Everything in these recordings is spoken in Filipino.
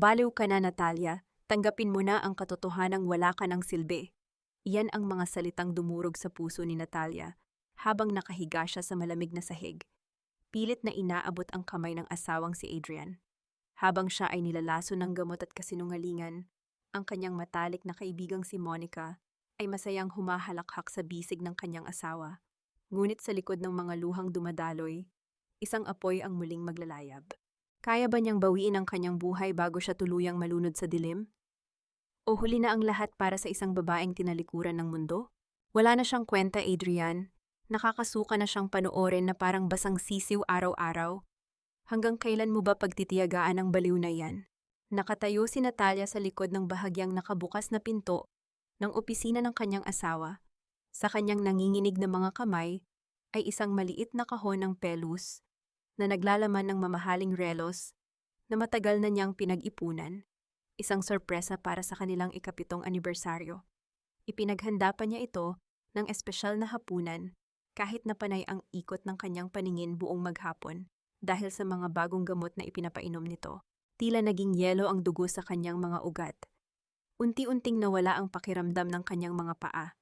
Baliw ka na, Natalia. Tanggapin mo na ang katotohanang wala ka ng silbi. Iyan ang mga salitang dumurog sa puso ni Natalia habang nakahiga siya sa malamig na sahig. Pilit na inaabot ang kamay ng asawang si Adrian. Habang siya ay nilalaso ng gamot at kasinungalingan, ang kanyang matalik na kaibigang si Monica ay masayang humahalakhak sa bisig ng kanyang asawa. Ngunit sa likod ng mga luhang dumadaloy, isang apoy ang muling maglalayab. Kaya ba niyang bawiin ang kanyang buhay bago siya tuluyang malunod sa dilim? O huli na ang lahat para sa isang babaeng tinalikuran ng mundo? Wala na siyang kwenta, Adrian. Nakakasuka na siyang panoorin na parang basang sisiw araw-araw. Hanggang kailan mo ba pagtitiyagaan ang baliw na yan? Nakatayo si Natalia sa likod ng bahagyang nakabukas na pinto ng opisina ng kanyang asawa. Sa kanyang nanginginig na mga kamay ay isang maliit na kahon ng pelus na naglalaman ng mamahaling relos na matagal na niyang pinag-ipunan. Isang sorpresa para sa kanilang ika-7 anibersaryo. Ipinaghanda pa niya ito ng espesyal na hapunan kahit na panay ang ikot ng kanyang paningin buong maghapon dahil sa mga bagong gamot na ipinapainom nito. Tila naging yelo ang dugo sa kanyang mga ugat. Unti-unting nawala ang pakiramdam ng kanyang mga paa.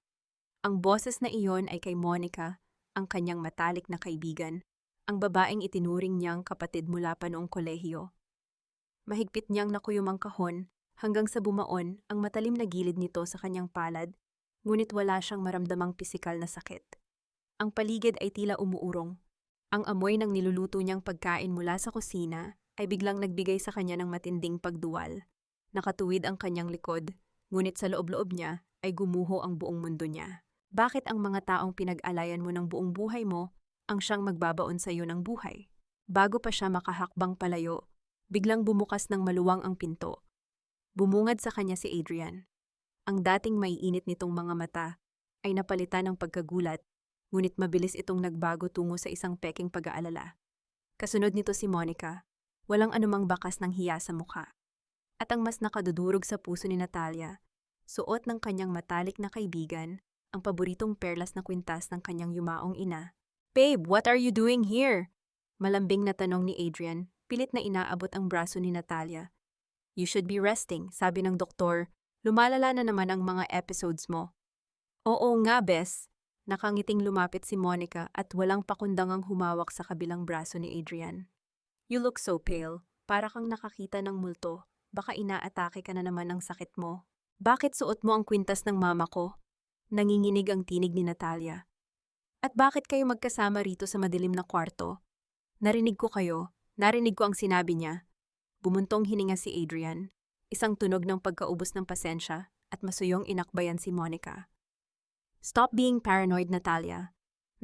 Ang boses na iyon ay kay Monica, ang kanyang matalik na kaibigan, ang babaeng itinuring niyang kapatid mula pa noong kolehiyo. Mahigpit niyang nakuyom ang kahon hanggang sa bumaon ang matalim na gilid nito sa kanyang palad, ngunit wala siyang maramdamang pisikal na sakit. Ang paligid ay tila umuurong. Ang amoy ng niluluto niyang pagkain mula sa kusina ay biglang nagbigay sa kanya ng matinding pagduwal. Nakatuwid ang kanyang likod, ngunit sa loob-loob niya ay gumuho ang buong mundo niya. Bakit ang mga taong pinag-alayan mo ng buong buhay mo ang siyang magbabaon sa iyo ng buhay? Bago pa siya makahakbang palayo, biglang bumukas ng maluwang ang pinto. Bumungad sa kanya si Adrian. Ang dating maiinit nitong mga mata ay napalitan ng pagkagulat, ngunit mabilis itong nagbago tungo sa isang peking pag-aalala. Kasunod nito si Monica, walang anumang bakas ng hiya sa mukha. At ang mas nakadudurog sa puso ni Natalia, suot ng kanyang matalik na kaibigan, ang paboritong perlas na kwintas ng kanyang yumaong ina. "Babe, what are you doing here?" Malambing na tanong ni Adrian, pilit na inaabot ang braso ni Natalia. "You should be resting," sabi ng doktor. "Lumalala na naman ang mga episodes mo." "Oo nga, Bes." Nakangiting lumapit si Monica at walang pakundangang humawak sa kabilang braso ni Adrian. "You look so pale. Para kang nakakita ng multo. Baka inaatake ka na naman ng sakit mo." "Bakit suot mo ang kwintas ng mama ko?" Nanginginig ang tinig ni Natalia. "At bakit kayo magkasama rito sa madilim na kwarto?" Narinig ko ang sinabi niya." Bumuntong hininga si Adrian, isang tunog ng pagkaubos ng pasensya at masuyong inakbayan si Monica. "Stop being paranoid, Natalia.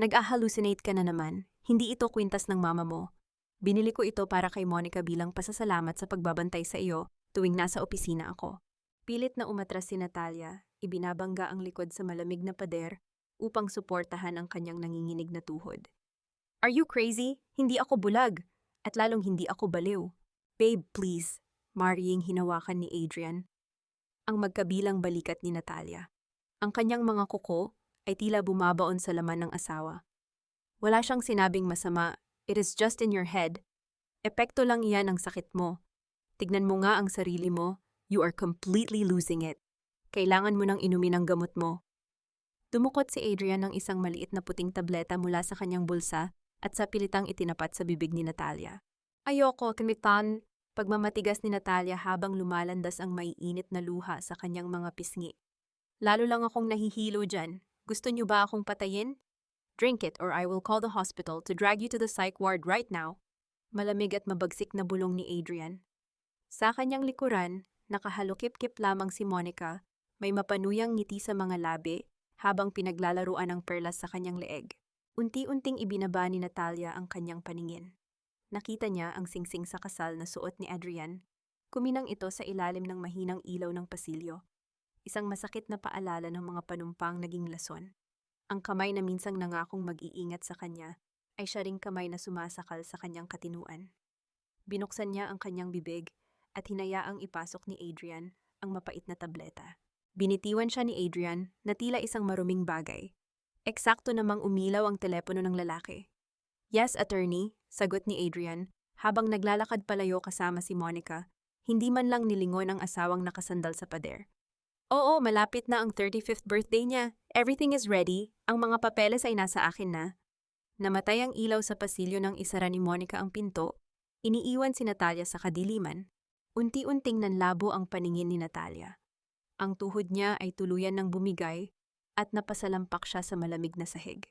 Nag-a-hallucinate ka na naman. Hindi ito kwintas ng mama mo. Binili ko ito para kay Monica bilang pasasalamat sa pagbabantay sa iyo tuwing nasa opisina ako." Pilit na umatras si Natalia, ibinabangga ang likod sa malamig na pader upang suportahan ang kanyang nanginginig na tuhod. "Are you crazy? Hindi ako bulag. At lalong hindi ako baliw." "Babe, please." Maring hinawakan ni Adrian ang magkabilang balikat ni Natalia. Ang kanyang mga kuko ay tila bumabaon sa laman ng asawa. Wala siyang sinabing masama. "It is just in your head. Epekto lang iyan ng sakit mo. Tignan mo nga ang sarili mo. You are completely losing it. Kailangan mo nang inumin ang gamot mo." Dumukot si Adrian ng isang maliit na puting tableta mula sa kanyang bulsa at sa pilitang itinapat sa bibig ni Natalia. "Ayoko, kamitan." Pagmamatigas ni Natalia habang lumalandas ang maiinit na luha sa kanyang mga pisngi. "Lalo lang akong nahihilo dyan. Gusto niyo ba akong patayin? Drink it or I will call the hospital to drag you to the psych ward right now." Malamig at mabagsik na bulong ni Adrian. Sa kanyang likuran, nakahalukip-kip lamang si Monica, may mapanuyang ngiti sa mga labi habang pinaglalaruan ang perlas sa kanyang leeg. Unti-unting ibinaba ni Natalia ang kanyang paningin. Nakita niya ang singsing sa kasal na suot ni Adrian. Kuminang ito sa ilalim ng mahinang ilaw ng pasilyo. Isang masakit na paalala ng mga panumpang naging lason. Ang kamay na minsang nangakong mag-iingat sa kanya ay siya ring kamay na sumasakal sa kanyang katinuan. Binuksan niya ang kanyang bibig at hinayaang ipasok ni Adrian ang mapait na tableta. Binitiwan siya ni Adrian na tila isang maruming bagay. Eksakto namang umilaw ang telepono ng lalaki. "Yes, attorney," sagot ni Adrian habang naglalakad palayo kasama si Monica. Hindi man lang nilingon ang asawang nakasandal sa pader. Oo, malapit na ang 35th birthday niya. Everything is ready. Ang mga papeles ay nasa akin na. Namatay ang ilaw sa pasilyo nang isara ni Monica ang pinto. Iniiwan si Natalia sa kadiliman. Unti-unting nanlabo ang paningin ni Natalia. Ang tuhod niya ay tuluyan ng bumigay at napasalampak siya sa malamig na sahig.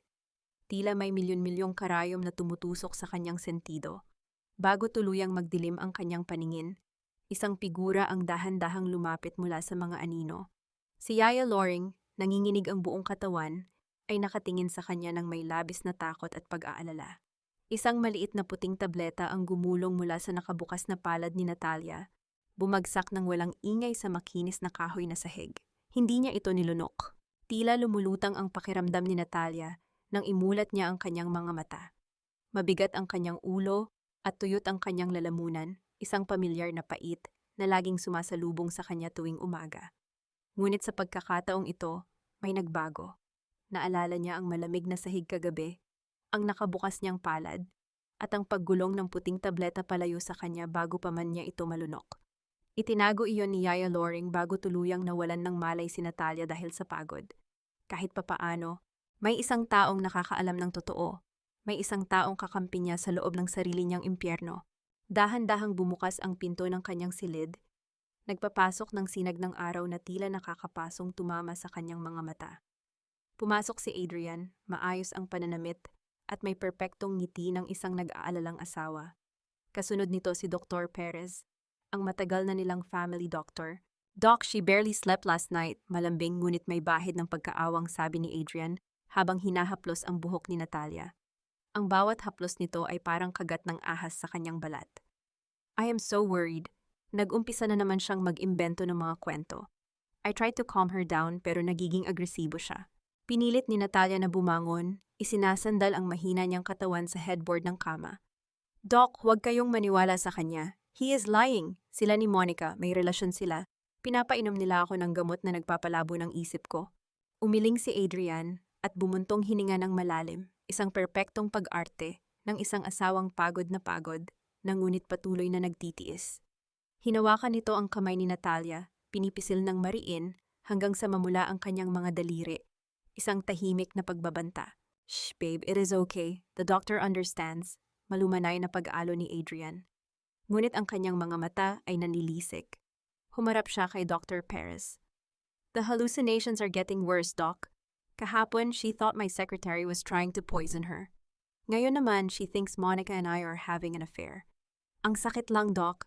Tila may milyon-milyong karayom na tumutusok sa kanyang sentido. Bago tuluyang magdilim ang kanyang paningin, isang figura ang dahan-dahang lumapit mula sa mga anino. Si Yaya Loring, nanginginig ang buong katawan, ay nakatingin sa kanya ng may labis na takot at pag-aalala. Isang maliit na puting tableta ang gumulong mula sa nakabukas na palad ni Natalia, bumagsak ng walang ingay sa makinis na kahoy na sahig. Hindi niya ito nilunok. Tila lumulutang ang pakiramdam ni Natalia nang imulat niya ang kanyang mga mata. Mabigat ang kanyang ulo at tuyot ang kanyang lalamunan, isang pamilyar na pait na laging sumasalubong sa kanya tuwing umaga. Ngunit sa pagkakataong ito, may nagbago. Naalala niya ang malamig na sahig kagabi, ang nakabukas niyang palad, at ang paggulong ng puting tableta palayo sa kanya bago pa man niya ito malunok. Itinago iyon ni Yaya Loring bago tuluyang nawalan ng malay si Natalia dahil sa pagod. Kahit papaano, may isang taong nakakaalam ng totoo. May isang taong kakampi niya sa loob ng sarili niyang impyerno. Dahan-dahang bumukas ang pinto ng kanyang silid. Nagpapasok ng sinag ng araw na tila nakakapasong tumama sa kanyang mga mata. Pumasok si Adrian, maayos ang pananamit, at may perpektong ngiti ng isang nag-aalalang asawa. Kasunod nito si Dr. Perez, ang matagal na nilang family doctor. Doc, she barely slept last night, malambing ngunit may bahid ng pagkaawang sabi ni Adrian habang hinahaplos ang buhok ni Natalia. Ang bawat haplos nito ay parang kagat ng ahas sa kanyang balat. I am so worried. Nag-umpisa na naman siyang mag-imbento ng mga kwento. I tried to calm her down pero nagiging agresibo siya. Pinilit ni Natalia na bumangon, isinasandal ang mahina niyang katawan sa headboard ng kama. Doc, huwag kayong maniwala sa kanya. He is lying. Sila ni Monica, may relasyon sila. Pinapainom nila ako ng gamot na nagpapalabo ng isip ko. Umiling si Adrian at bumuntong hininga ng malalim, isang perpektong pag-arte ng isang asawang pagod na ngunit patuloy na nagtitiis. Hinawakan nito ang kamay ni Natalia, pinipisil ng mariin hanggang sa mamula ang kanyang mga daliri. Isang tahimik na pagbabanta. Shh, babe, it is okay. The doctor understands. Malumanay na pag-alo ni Adrian. Ngunit ang kanyang mga mata ay nanlilisik. Humarap siya kay Dr. Perez. The hallucinations are getting worse, Doc. Kahapon, she thought my secretary was trying to poison her. Ngayon naman, she thinks Monica and I are having an affair. Ang sakit lang, Doc.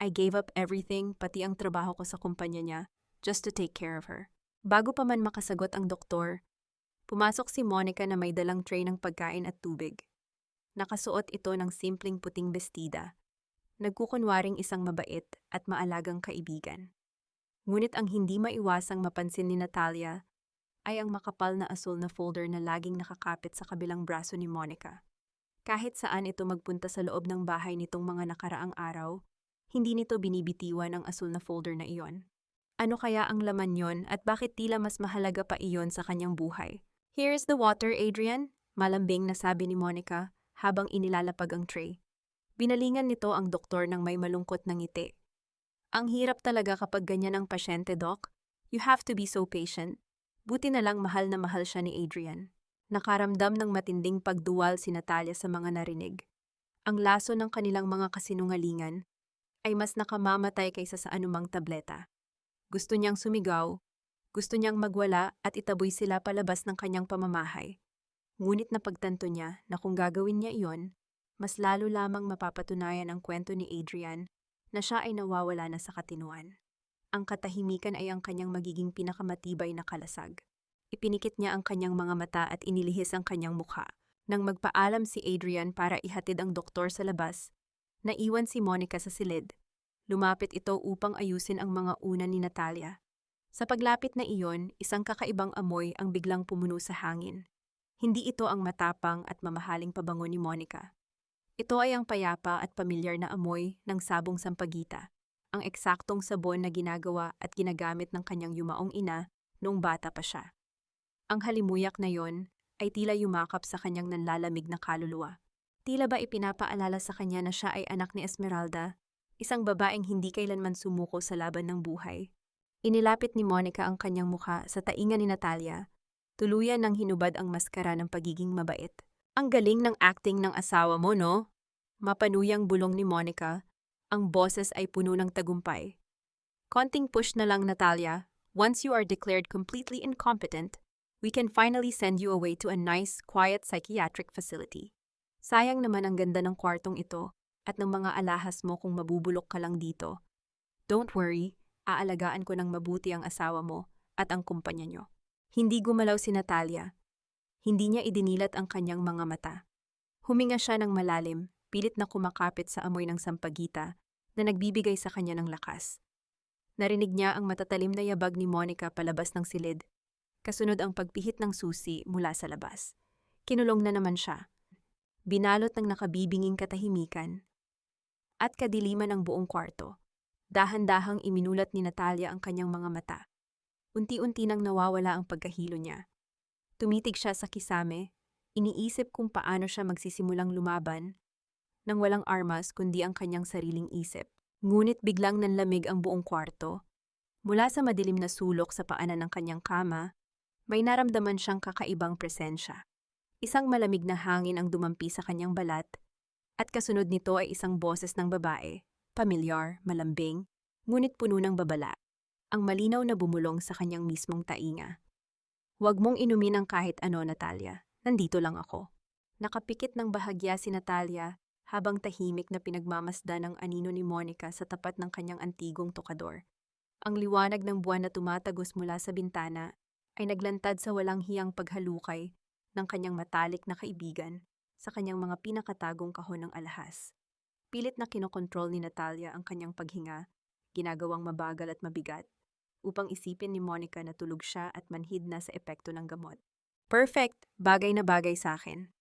I gave up everything, pati ang trabaho ko sa kumpanya niya, just to take care of her. Bago pa man makasagot ang doktor, pumasok si Monica na may dalang tray ng pagkain at tubig. Nakasuot ito ng simpleng puting bestida. Nagkukunwaring isang mabait at maalagang kaibigan. Ngunit ang hindi maiwasang mapansin ni Natalia ay ang makapal na asul na folder na laging nakakapit sa kabilang braso ni Monica. Kahit saan ito magpunta sa loob ng bahay nitong mga nakaraang araw, hindi nito binibitiwan ang asul na folder na iyon. Ano kaya ang laman yon at bakit tila mas mahalaga pa iyon sa kanyang buhay? Here's the water, Adrian, malambing na sabi ni Monica habang inilalapag ang tray. Binalingan nito ang doktor ng may malungkot na ngiti. Ang hirap talaga kapag ganyan ang pasyente, Doc. You have to be so patient. Buti na lang mahal na mahal siya ni Adrian. Nakaramdam ng matinding pagduwal si Natalia sa mga narinig. Ang laso ng kanilang mga kasinungalingan ay mas nakamamatay kaysa sa anumang tableta. Gusto niyang sumigaw, gusto niyang magwala at itaboy sila palabas ng kanyang pamamahay. Ngunit napagtanto niya na kung gagawin niya iyon, mas lalo lamang mapapatunayan ang kwento ni Adrian na siya ay nawawala na sa katinuan. Ang katahimikan ay ang kanyang magiging pinakamatibay na kalasag. Ipinikit niya ang kanyang mga mata at inilihis ang kanyang mukha. Nang magpaalam si Adrian para ihatid ang doktor sa labas, naiwan si Monica sa silid. Lumapit ito upang ayusin ang mga unan ni Natalia. Sa paglapit na iyon, isang kakaibang amoy ang biglang pumuno sa hangin. Hindi ito ang matapang at mamahaling pabango ni Monica. Ito ay ang payapa at pamilyar na amoy ng sabong sampagita, ang eksaktong sabon na ginagawa at ginagamit ng kanyang yumaong ina noong bata pa siya. Ang halimuyak na yon ay tila yumakap sa kanyang nanlalamig na kaluluwa. Tila ba ipinapaalala sa kanya na siya ay anak ni Esmeralda, isang babaeng hindi kailanman sumuko sa laban ng buhay. Inilapit ni Monica ang kanyang mukha sa tainga ni Natalia. Tuluyan ng hinubad ang maskara ng pagiging mabait. Ang galing ng acting ng asawa mo, no? Mapanuyang bulong ni Monica. Ang boses ay puno ng tagumpay. Konting push na lang, Natalia. Once you are declared completely incompetent, we can finally send you away to a nice, quiet psychiatric facility. Sayang naman ang ganda ng kwartong ito at ng mga alahas mo kung mabubulok ka lang dito. Don't worry, aalagaan ko ng mabuti ang asawa mo at ang kumpanya nyo. Hindi gumalaw si Natalia. Hindi niya idinilat ang kanyang mga mata. Huminga siya ng malalim, pilit na kumakapit sa amoy ng sampagita na nagbibigay sa kanya ng lakas. Narinig niya ang matatalim na yabag ni Monica palabas ng silid. Kasunod ang pagpihit ng susi mula sa labas. Kinulong na naman siya. Binalot ng nakabibinging katahimikan at kadiliman ng buong kwarto. Dahan-dahang iminulat ni Natalia ang kanyang mga mata. Unti-unti nang nawawala ang pagkahilo niya. Tumitig siya sa kisame, iniisip kung paano siya magsisimulang lumaban nang walang armas kundi ang kanyang sariling isip. Ngunit biglang nanlamig ang buong kwarto. Mula sa madilim na sulok sa paanan ng kanyang kama, may naramdaman siyang kakaibang presensya. Isang malamig na hangin ang dumampi sa kanyang balat, at kasunod nito ay isang boses ng babae, pamilyar, malambing, ngunit puno ng babala. Ang malinaw na bumulong sa kanyang mismong tainga. Huwag mong inumin ang kahit ano, Natalia. Nandito lang ako. Nakapikit ng bahagya si Natalia habang tahimik na pinagmamasdan ng anino ni Monica sa tapat ng kanyang antigong tokador. Ang liwanag ng buwan na tumatagos mula sa bintana ay naglantad sa walang hiyang paghalukay ng kanyang matalik na kaibigan sa kanyang mga pinakatagong kahon ng alahas. Pilit na kinokontrol ni Natalia ang kanyang paghinga, ginagawang mabagal at mabigat, upang isipin ni Monica na tulog siya at manhid na sa epekto ng gamot. Perfect! Bagay na bagay sa akin.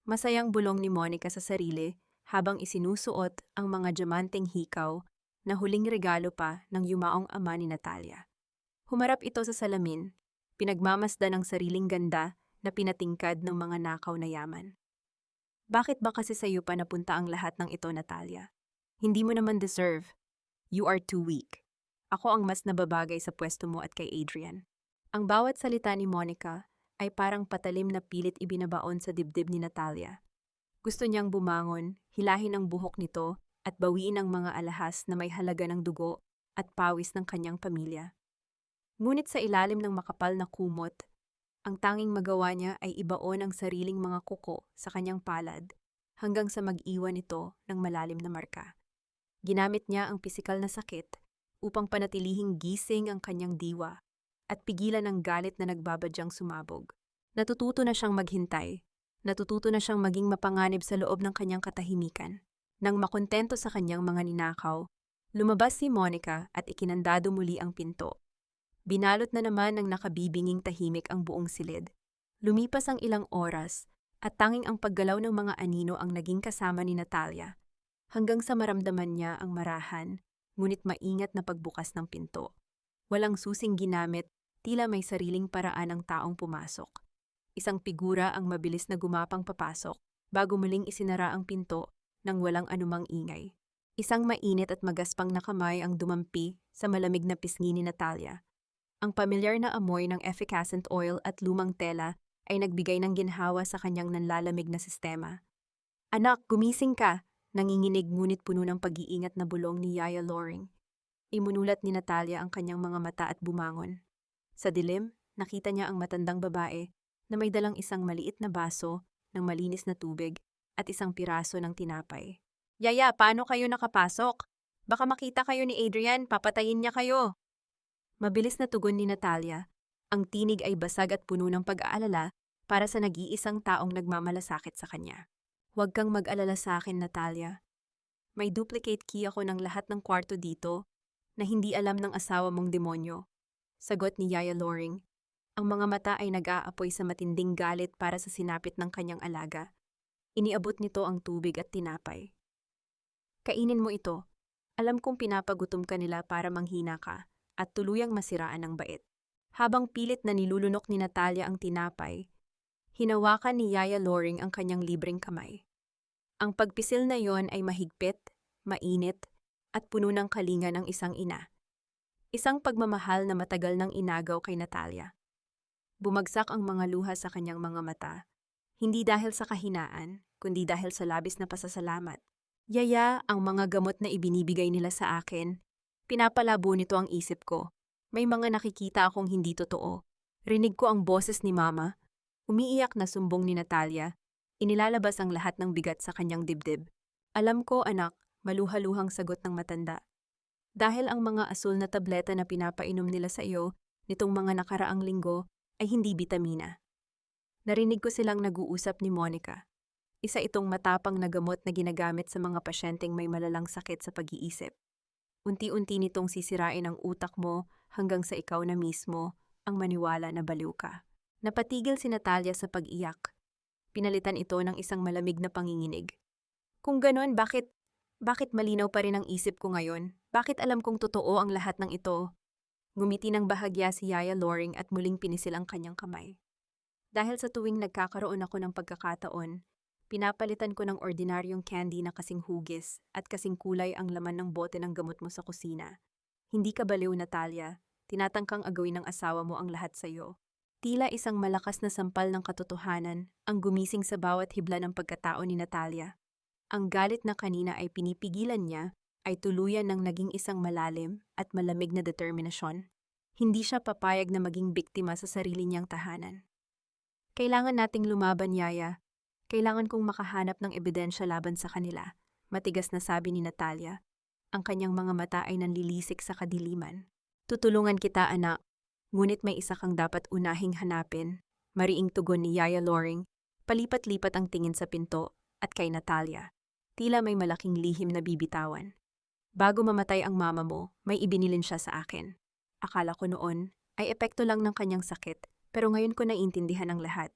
Masayang bulong ni Monica sa sarili habang isinusuot ang mga diamanteng hikaw na huling regalo pa ng yumaong ama ni Natalia. Humarap ito sa salamin, pinagmamasdan ng sariling ganda na pinatingkad ng mga nakaw na yaman. Bakit ba kasi sa iyo pa napunta ang lahat ng ito, Natalia? Hindi mo naman deserve. You are too weak. Ako ang mas nababagay sa pwesto mo at kay Adrian. Ang bawat salita ni Monica ay parang patalim na pilit ibinabaon sa dibdib ni Natalia. Gusto niyang bumangon, hilahin ang buhok nito at bawiin ang mga alahas na may halaga ng dugo at pawis ng kanyang pamilya. Ngunit sa ilalim ng makapal na kumot, ang tanging magawa niya ay ibaon ang sariling mga kuko sa kanyang palad hanggang sa mag-iwan ito ng malalim na marka. Ginamit niya ang pisikal na sakit upang panatilihing gising ang kanyang diwa at pigilan ang galit na nagbabadyang sumabog. Natututo na siyang maghintay, natututo na siyang maging mapanganib sa loob ng kanyang katahimikan. Nang makontento sa kanyang mga ninakaw, lumabas si Monica at ikinandado muli ang pinto. Binalot na naman ng nakabibinging tahimik ang buong silid. Lumipas ang ilang oras at tanging ang paggalaw ng mga anino ang naging kasama ni Natalia, hanggang sa maramdaman niya ang marahan, ngunit maingat na pagbukas ng pinto. Walang susing ginamit, tila may sariling paraan ang taong pumasok. Isang figura ang mabilis na gumapang papasok, bago muling isinara ang pinto nang walang anumang ingay. Isang mainit at magaspang na kamay ang dumampi sa malamig na pisngi ni Natalia. Ang pamilyar na amoy ng effervescent oil at lumang tela ay nagbigay ng ginhawa sa kanyang nanlalamig na sistema. Anak, gumising ka! Nanginginig ngunit puno ng pag-iingat na bulong ni Yaya Loring. Imunulat ni Natalia ang kanyang mga mata at bumangon. Sa dilim, nakita niya ang matandang babae na may dalang isang maliit na baso ng malinis na tubig at isang piraso ng tinapay. Yaya, paano kayo nakapasok? Baka makita kayo ni Adrian, papatayin niya kayo. Mabilis na tugon ni Natalia. Ang tinig ay basag at puno ng pag-aalala para sa nag-iisang taong nagmamalasakit sa kanya. Huwag kang mag-alala sa akin, Natalia. May duplicate key ako ng lahat ng kwarto dito na hindi alam ng asawa mong demonyo. Sagot ni Yaya Loring. Ang mga mata ay nag-aapoy sa matinding galit para sa sinapit ng kanyang alaga. Iniabot nito ang tubig at tinapay. Kainin mo ito. Alam kong pinapagutom ka nila para manghina ka at tuluyang masiraan ng bait. Habang pilit na nilulunok ni Natalia ang tinapay, hinawakan ni Yaya Loring ang kanyang libreng kamay. Ang pagpisil na yon ay mahigpit, mainit, at puno ng kalinga ng isang ina. Isang pagmamahal na matagal nang inagaw kay Natalia. Bumagsak ang mga luha sa kanyang mga mata, hindi dahil sa kahinaan, kundi dahil sa labis na pasasalamat. Yaya, ang mga gamot na ibinibigay nila sa akin, pinapalabo nito ang isip ko. May mga nakikita akong hindi totoo. Rinig ko ang boses ni Mama. Umiiyak na sumbong ni Natalia. Inilalabas ang lahat ng bigat sa kanyang dibdib. Alam ko, anak, maluhaluhang sagot ng matanda. Dahil ang mga asul na tableta na pinapainom nila sa iyo nitong mga nakaraang linggo ay hindi bitamina. Narinig ko silang nag-uusap ni Monica. Isa itong matapang na gamot na ginagamit sa mga pasyenteng may malalang sakit sa pag-iisip. Unti-unti nitong sisirain ang utak mo hanggang sa ikaw na mismo ang maniwala na baliw ka. Napatigil si Natalia sa pag-iyak. Pinalitan ito ng isang malamig na panginginig. Kung ganon, bakit malinaw pa rin ang isip ko ngayon? Bakit alam kong totoo ang lahat ng ito? Ngumiti ng bahagya si Yaya Loring at muling pinisil ang kanyang kamay. Dahil sa tuwing nagkakaroon ako ng pagkakataon, pinapalitan ko ng ordinaryong candy na kasing hugis at kasing kulay ang laman ng bote ng gamot mo sa kusina. Hindi ka baliw, Natalia. Tinatangkang agawin ng asawa mo ang lahat sa iyo. Tila isang malakas na sampal ng katotohanan ang gumising sa bawat hibla ng pagkatao ni Natalia. Ang galit na kanina ay pinipigilan niya ay tuluyan ng naging isang malalim at malamig na determinasyon. Hindi siya papayag na maging biktima sa sarili niyang tahanan. Kailangan nating lumaban, Yaya. Kailangan kong makahanap ng ebidensya laban sa kanila, matigas na sabi ni Natalia. Ang kanyang mga mata ay nanlilisik sa kadiliman. Tutulungan kita, anak. Ngunit may isa kang dapat unahing hanapin. Mariing tugon ni Yaya Loring. Palipat-lipat ang tingin sa pinto at kay Natalia. Tila may malaking lihim na bibitawan. Bago mamatay ang mama mo, may ibinilin siya sa akin. Akala ko noon ay epekto lang ng kanyang sakit, pero ngayon ko naiintindihan ang lahat.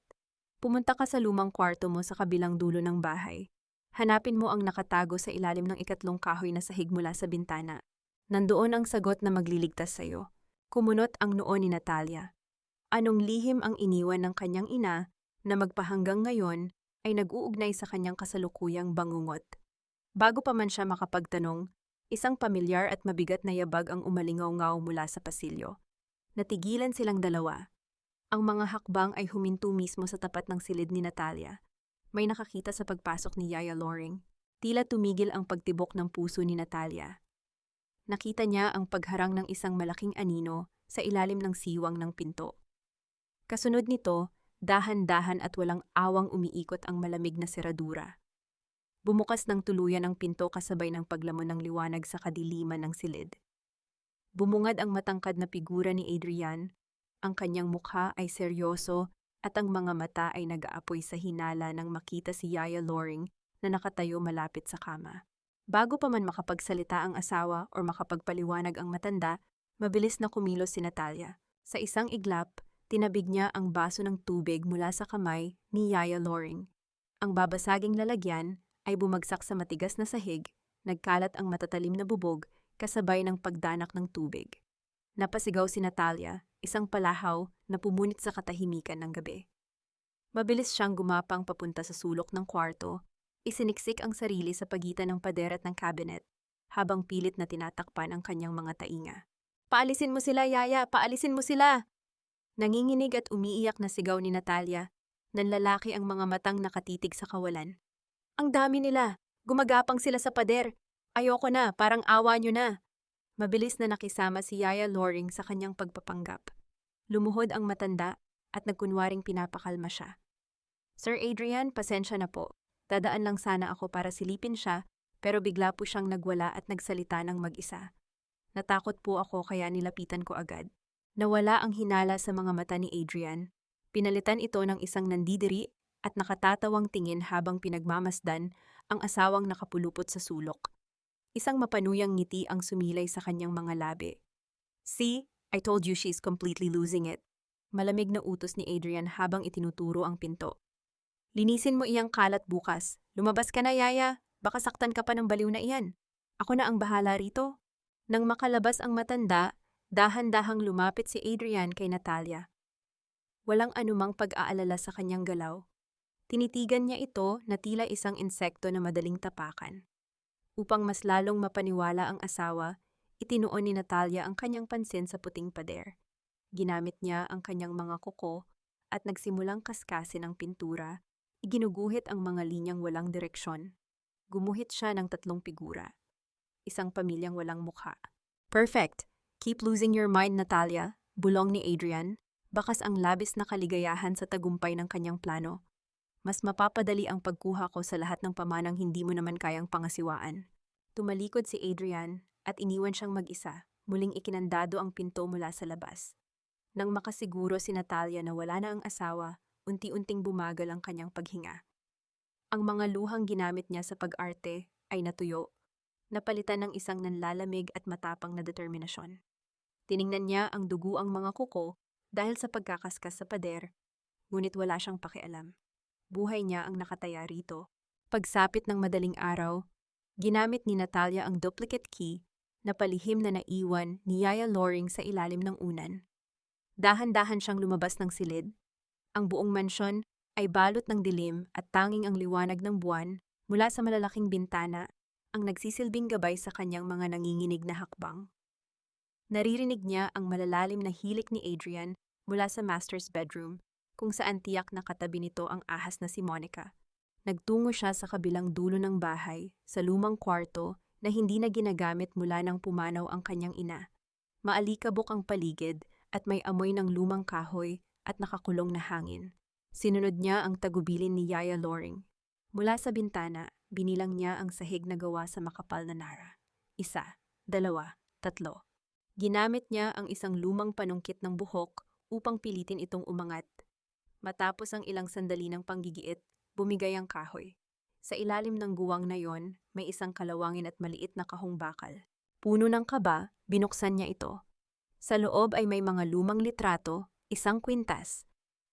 Pumunta ka sa lumang kwarto mo sa kabilang dulo ng bahay. Hanapin mo ang nakatago sa ilalim ng ikatlong kahoy na sahig mula sa bintana. Nandoon ang sagot na magliligtas sa iyo. Kumunot ang noo ni Natalia. Anong lihim ang iniwan ng kanyang ina na magpahanggang ngayon ay nag-uugnay sa kanyang kasalukuyang bangungot. Bago pa man siya makapagtanong, isang pamilyar at mabigat na yabag ang umalingaw-ngaw mula sa pasilyo. Natigilan silang dalawa. Ang mga hakbang ay huminto mismo sa tapat ng silid ni Natalia. May nakakita sa pagpasok ni Yaya Loring. Tila tumigil ang pagtibok ng puso ni Natalia. Nakita niya ang pagharang ng isang malaking anino sa ilalim ng siwang ng pinto. Kasunod nito, dahan-dahan at walang awang umiikot ang malamig na seradura. Bumukas ng tuluyan ang pinto kasabay ng paglamon ng liwanag sa kadiliman ng silid. Bumungad ang matangkad na figura ni Adrian. Ang kanyang mukha ay seryoso at ang mga mata ay nag-aapoy sa hinala nang makita si Yaya Loring na nakatayo malapit sa kama. Bago pa man makapagsalita ang asawa o makapagpaliwanag ang matanda, mabilis na kumilos si Natalia. Sa isang iglap, tinabig niya ang baso ng tubig mula sa kamay ni Yaya Loring. Ang babasaging lalagyan ay bumagsak sa matigas na sahig, nagkalat ang matatalim na bubog kasabay ng pagdanak ng tubig. Napasigaw si Natalia, isang palahaw na pumunit sa katahimikan ng gabi. Mabilis siyang gumapang papunta sa sulok ng kwarto, isiniksik ang sarili sa pagitan ng pader at ng cabinet, habang pilit na tinatakpan ang kanyang mga tainga. "Paalisin mo sila, Yaya! Paalisin mo sila!" Nanginginig at umiiyak na sigaw ni Natalia, nanlalaki ang mga matang nakatitig sa kawalan. "Ang dami nila! Gumagapang sila sa pader! Ayoko na, parang awa nyo na!" Mabilis na nakisama si Yaya Loring sa kanyang pagpapanggap. Lumuhod ang matanda at nagkunwaring pinapakalma siya. "Sir Adrian, pasensya na po. Dadaan lang sana ako para silipin siya, pero bigla po siyang nagwala at nagsalita ng mag-isa. Natakot po ako kaya nilapitan ko agad." Nawala ang hinala sa mga mata ni Adrian. Pinalitan ito ng isang nandidiri at nakatatawang tingin habang pinagmamasdan ang asawang nakapulupot sa sulok. Isang mapanuyang ngiti ang sumilay sa kanyang mga labi. "See, I told you she's completely losing it." Malamig na utos ni Adrian habang itinuturo ang pinto. "Linisin mo iyang kalat bukas. Lumabas ka na, Yaya. Baka saktan ka pa ng baliw na iyan. Ako na ang bahala rito." Nang makalabas ang matanda, dahan-dahang lumapit si Adrian kay Natalia. Walang anumang pag-aalala sa kanyang galaw. Tinitigan niya ito na tila isang insekto na madaling tapakan. Upang mas lalong mapaniwala ang asawa, itinuon ni Natalia ang kanyang pansin sa puting pader. Ginamit niya ang kanyang mga kuko at nagsimulang kaskasin ang pintura. Iginuguhit ang mga linyang walang direksyon. Gumuhit siya ng 3 figura. Isang pamilyang walang mukha. Perfect! Keep losing your mind, Natalia, bulong ni Adrian, bakas ang labis na kaligayahan sa tagumpay ng kanyang plano. Mas mapapadali ang pagkuha ko sa lahat ng pamanang hindi mo naman kayang pangasiwaan. Tumalikod si Adrian at iniwan siyang mag-isa, muling ikinandado ang pinto mula sa labas. Nang makasiguro si Natalia na wala na ang asawa, unti-unting bumagal ang kanyang paghinga. Ang mga luhang ginamit niya sa pag-arte ay natuyo, napalitan ng isang nanlalamig at matapang na determinasyon. Tiningnan niya ang duguang mga kuko dahil sa pagkakaskas sa pader, ngunit wala siyang pakialam. Buhay niya ang nakataya rito. Pagsapit ng madaling araw, ginamit ni Natalia ang duplicate key na palihim na naiwan ni Yaya Loring sa ilalim ng unan. Dahan-dahan siyang lumabas ng silid. Ang buong mansyon ay balot ng dilim at tanging ang liwanag ng buwan mula sa malalaking bintana ang nagsisilbing gabay sa kanyang mga nanginginig na hakbang. Naririnig niya ang malalalim na hilik ni Adrian mula sa master's bedroom, kung saan tiyak na katabi nito ang ahas na si Monica. Nagtungo siya sa kabilang dulo ng bahay, sa lumang kwarto na hindi na ginagamit mula nang pumanaw ang kanyang ina. Maalikabok ang paligid at may amoy ng lumang kahoy at nakakulong na hangin. Sinunod niya ang tagubilin ni Yaya Loring. Mula sa bintana, binilang niya ang sahig na gawa sa makapal na nara. 1, 2, 3. Ginamit niya ang isang lumang panungkit ng buhok upang pilitin itong umangat. Matapos ang ilang sandali ng panggigiit, bumigay ang kahoy. Sa ilalim ng guwang na yon, may isang kalawangin at maliit na kahong bakal. Puno ng kaba, binuksan niya ito. Sa loob ay may mga lumang litrato, isang kwintas,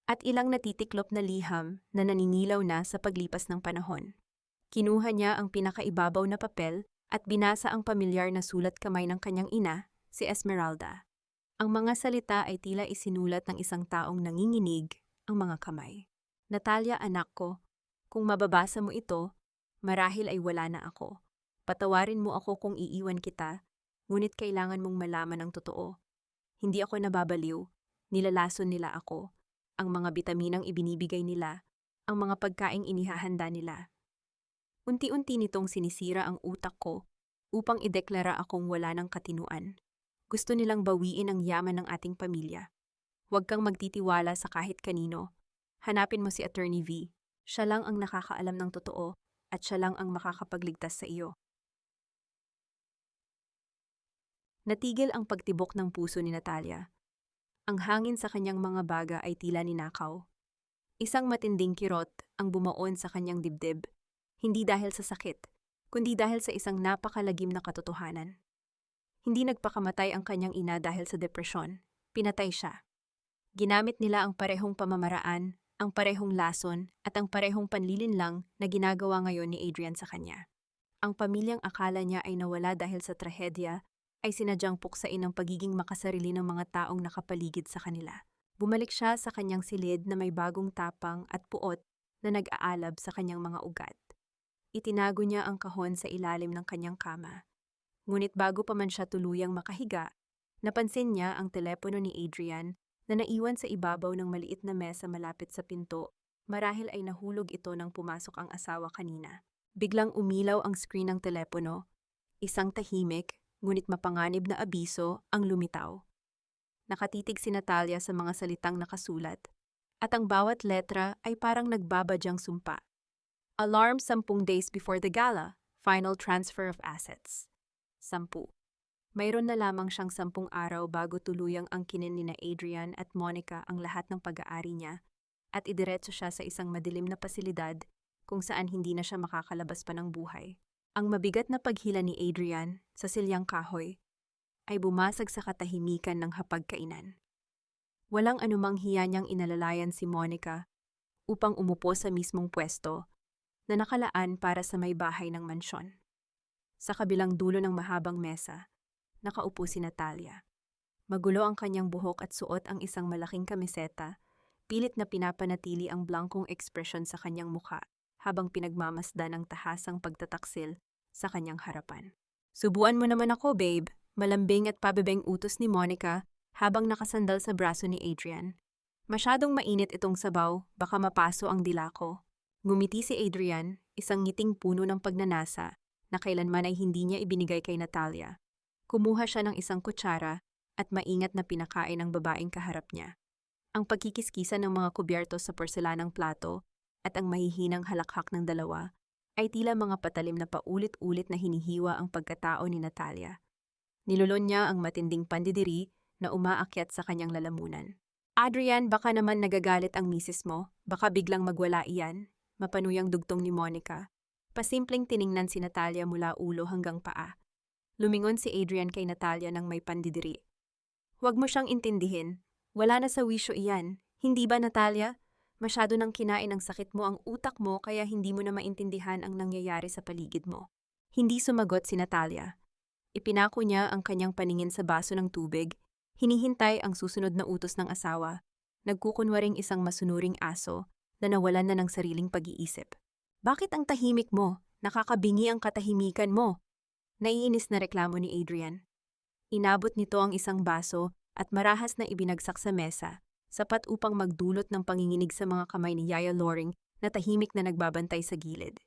at ilang natitiklop na liham na naningilaw na sa paglipas ng panahon. Kinuha niya ang pinakaibabaw na papel at binasa ang pamilyar na sulat kamay ng kanyang ina, si Esmeralda. Ang mga salita ay tila isinulat ng isang taong nanginginig ang mga kamay. Natalia, anak ko, kung mababasa mo ito, marahil ay wala na ako. Patawarin mo ako kung iiwan kita, ngunit kailangan mong malaman ang totoo. Hindi ako nababaliw, nilalason nila ako, ang mga bitaminang ibinibigay nila, ang mga pagkaing inihahanda nila. Unti-unti nitong sinisira ang utak ko upang ideklara akong wala ng katinuan. Gusto nilang bawiin ang yaman ng ating pamilya. Huwag kang magtitiwala sa kahit kanino. Hanapin mo si Attorney V. Siya lang ang nakakaalam ng totoo at siya lang ang makakapagligtas sa iyo. Natigil ang pagtibok ng puso ni Natalia. Ang hangin sa kanyang mga baga ay tila ninakaw. Isang matinding kirot ang bumaon sa kanyang dibdib, hindi dahil sa sakit, kundi dahil sa isang napakalagim na katotohanan. Hindi nagpakamatay ang kanyang ina dahil sa depresyon, pinatay siya. Ginamit nila ang parehong pamamaraan, ang parehong lason, at ang parehong panlilinlang na ginagawa ngayon ni Adrian sa kanya. Ang pamilyang akala niya ay nawala dahil sa trahedya ay sinadyang puksain ang pagiging makasarili ng mga taong nakapaligid sa kanila. Bumalik siya sa kanyang silid na may bagong tapang at puot na nag-aalab sa kanyang mga ugat. Itinago niya ang kahon sa ilalim ng kanyang kama. Ngunit bago pa man siya tuluyang makahiga, napansin niya ang telepono ni Adrian na naiwan sa ibabaw ng maliit na mesa malapit sa pinto, marahil ay nahulog ito nang pumasok ang asawa kanina. Biglang umilaw ang screen ng telepono. Isang tahimik, ngunit mapanganib na abiso ang lumitaw. Nakatitig si Natalia sa mga salitang nakasulat, at ang bawat letra ay parang nagbabadyang sumpa. Alarm 10 days before the gala, final transfer of assets. 10. Mayroon na lamang siyang 10 araw bago tuluyang angkinin ni Adrian at Monica ang lahat ng pag-aari niya at idiretso siya sa isang madilim na pasilidad kung saan hindi na siya makakalabas pa ng buhay. Ang mabigat na paghila ni Adrian sa silyang kahoy ay bumasag sa katahimikan ng hapagkainan. Walang anumang hiya niyang inalalayan si Monica upang umupo sa mismong pwesto na nakalaan para sa may bahay ng mansyon. Sa kabilang dulo ng mahabang mesa, nakaupo si Natalia. Magulo ang kanyang buhok at suot ang isang malaking kamiseta, pilit na pinapanatili ang blankong ekspresyon sa kanyang mukha habang pinagmamasdan ang tahasang pagtataksil sa kanyang harapan. Subuan mo naman ako, babe, malambing at pabebeng utos ni Monica habang nakasandal sa braso ni Adrian. Masyadong mainit itong sabaw, baka mapaso ang dila ko. Ngumiti si Adrian, isang ngiting puno ng pagnanasa na kailanman ay hindi niya ibinigay kay Natalia. Kumuha siya ng isang kutsara at maingat na pinakain ang babaeng kaharap niya. Ang pagkikiskisa ng mga kubyerto sa porselanang plato at ang mahihinang halakhak ng dalawa ay tila mga patalim na paulit-ulit na hinihiwa ang pagkatao ni Natalia. Nilulon niya ang matinding pandidiri na umaakyat sa kanyang lalamunan. Adrian, baka naman nagagalit ang misis mo, baka biglang magwala iyan, mapanuyang dugtong ni Monica. Pasimpleng tiningnan si Natalia mula ulo hanggang paa. Lumingon si Adrian kay Natalia ng may pandidiri. Huwag mo siyang intindihin. Wala na sa wisyo iyan. Hindi ba, Natalia? Masyado nang kinain ng sakit mo ang utak mo kaya hindi mo na maintindihan ang nangyayari sa paligid mo. Hindi sumagot si Natalia. Ipinako niya ang kanyang paningin sa baso ng tubig. Hinihintay ang susunod na utos ng asawa. Nagkukunwaring isang masunuring aso na nawalan na ng sariling pag-iisip. Bakit ang tahimik mo? Nakakabingi ang katahimikan mo. Naiinis na reklamo ni Adrian. Inabot nito ang isang baso at marahas na ibinagsak sa mesa, sapat upang magdulot ng panginginig sa mga kamay ni Yaya Loring na tahimik na nagbabantay sa gilid.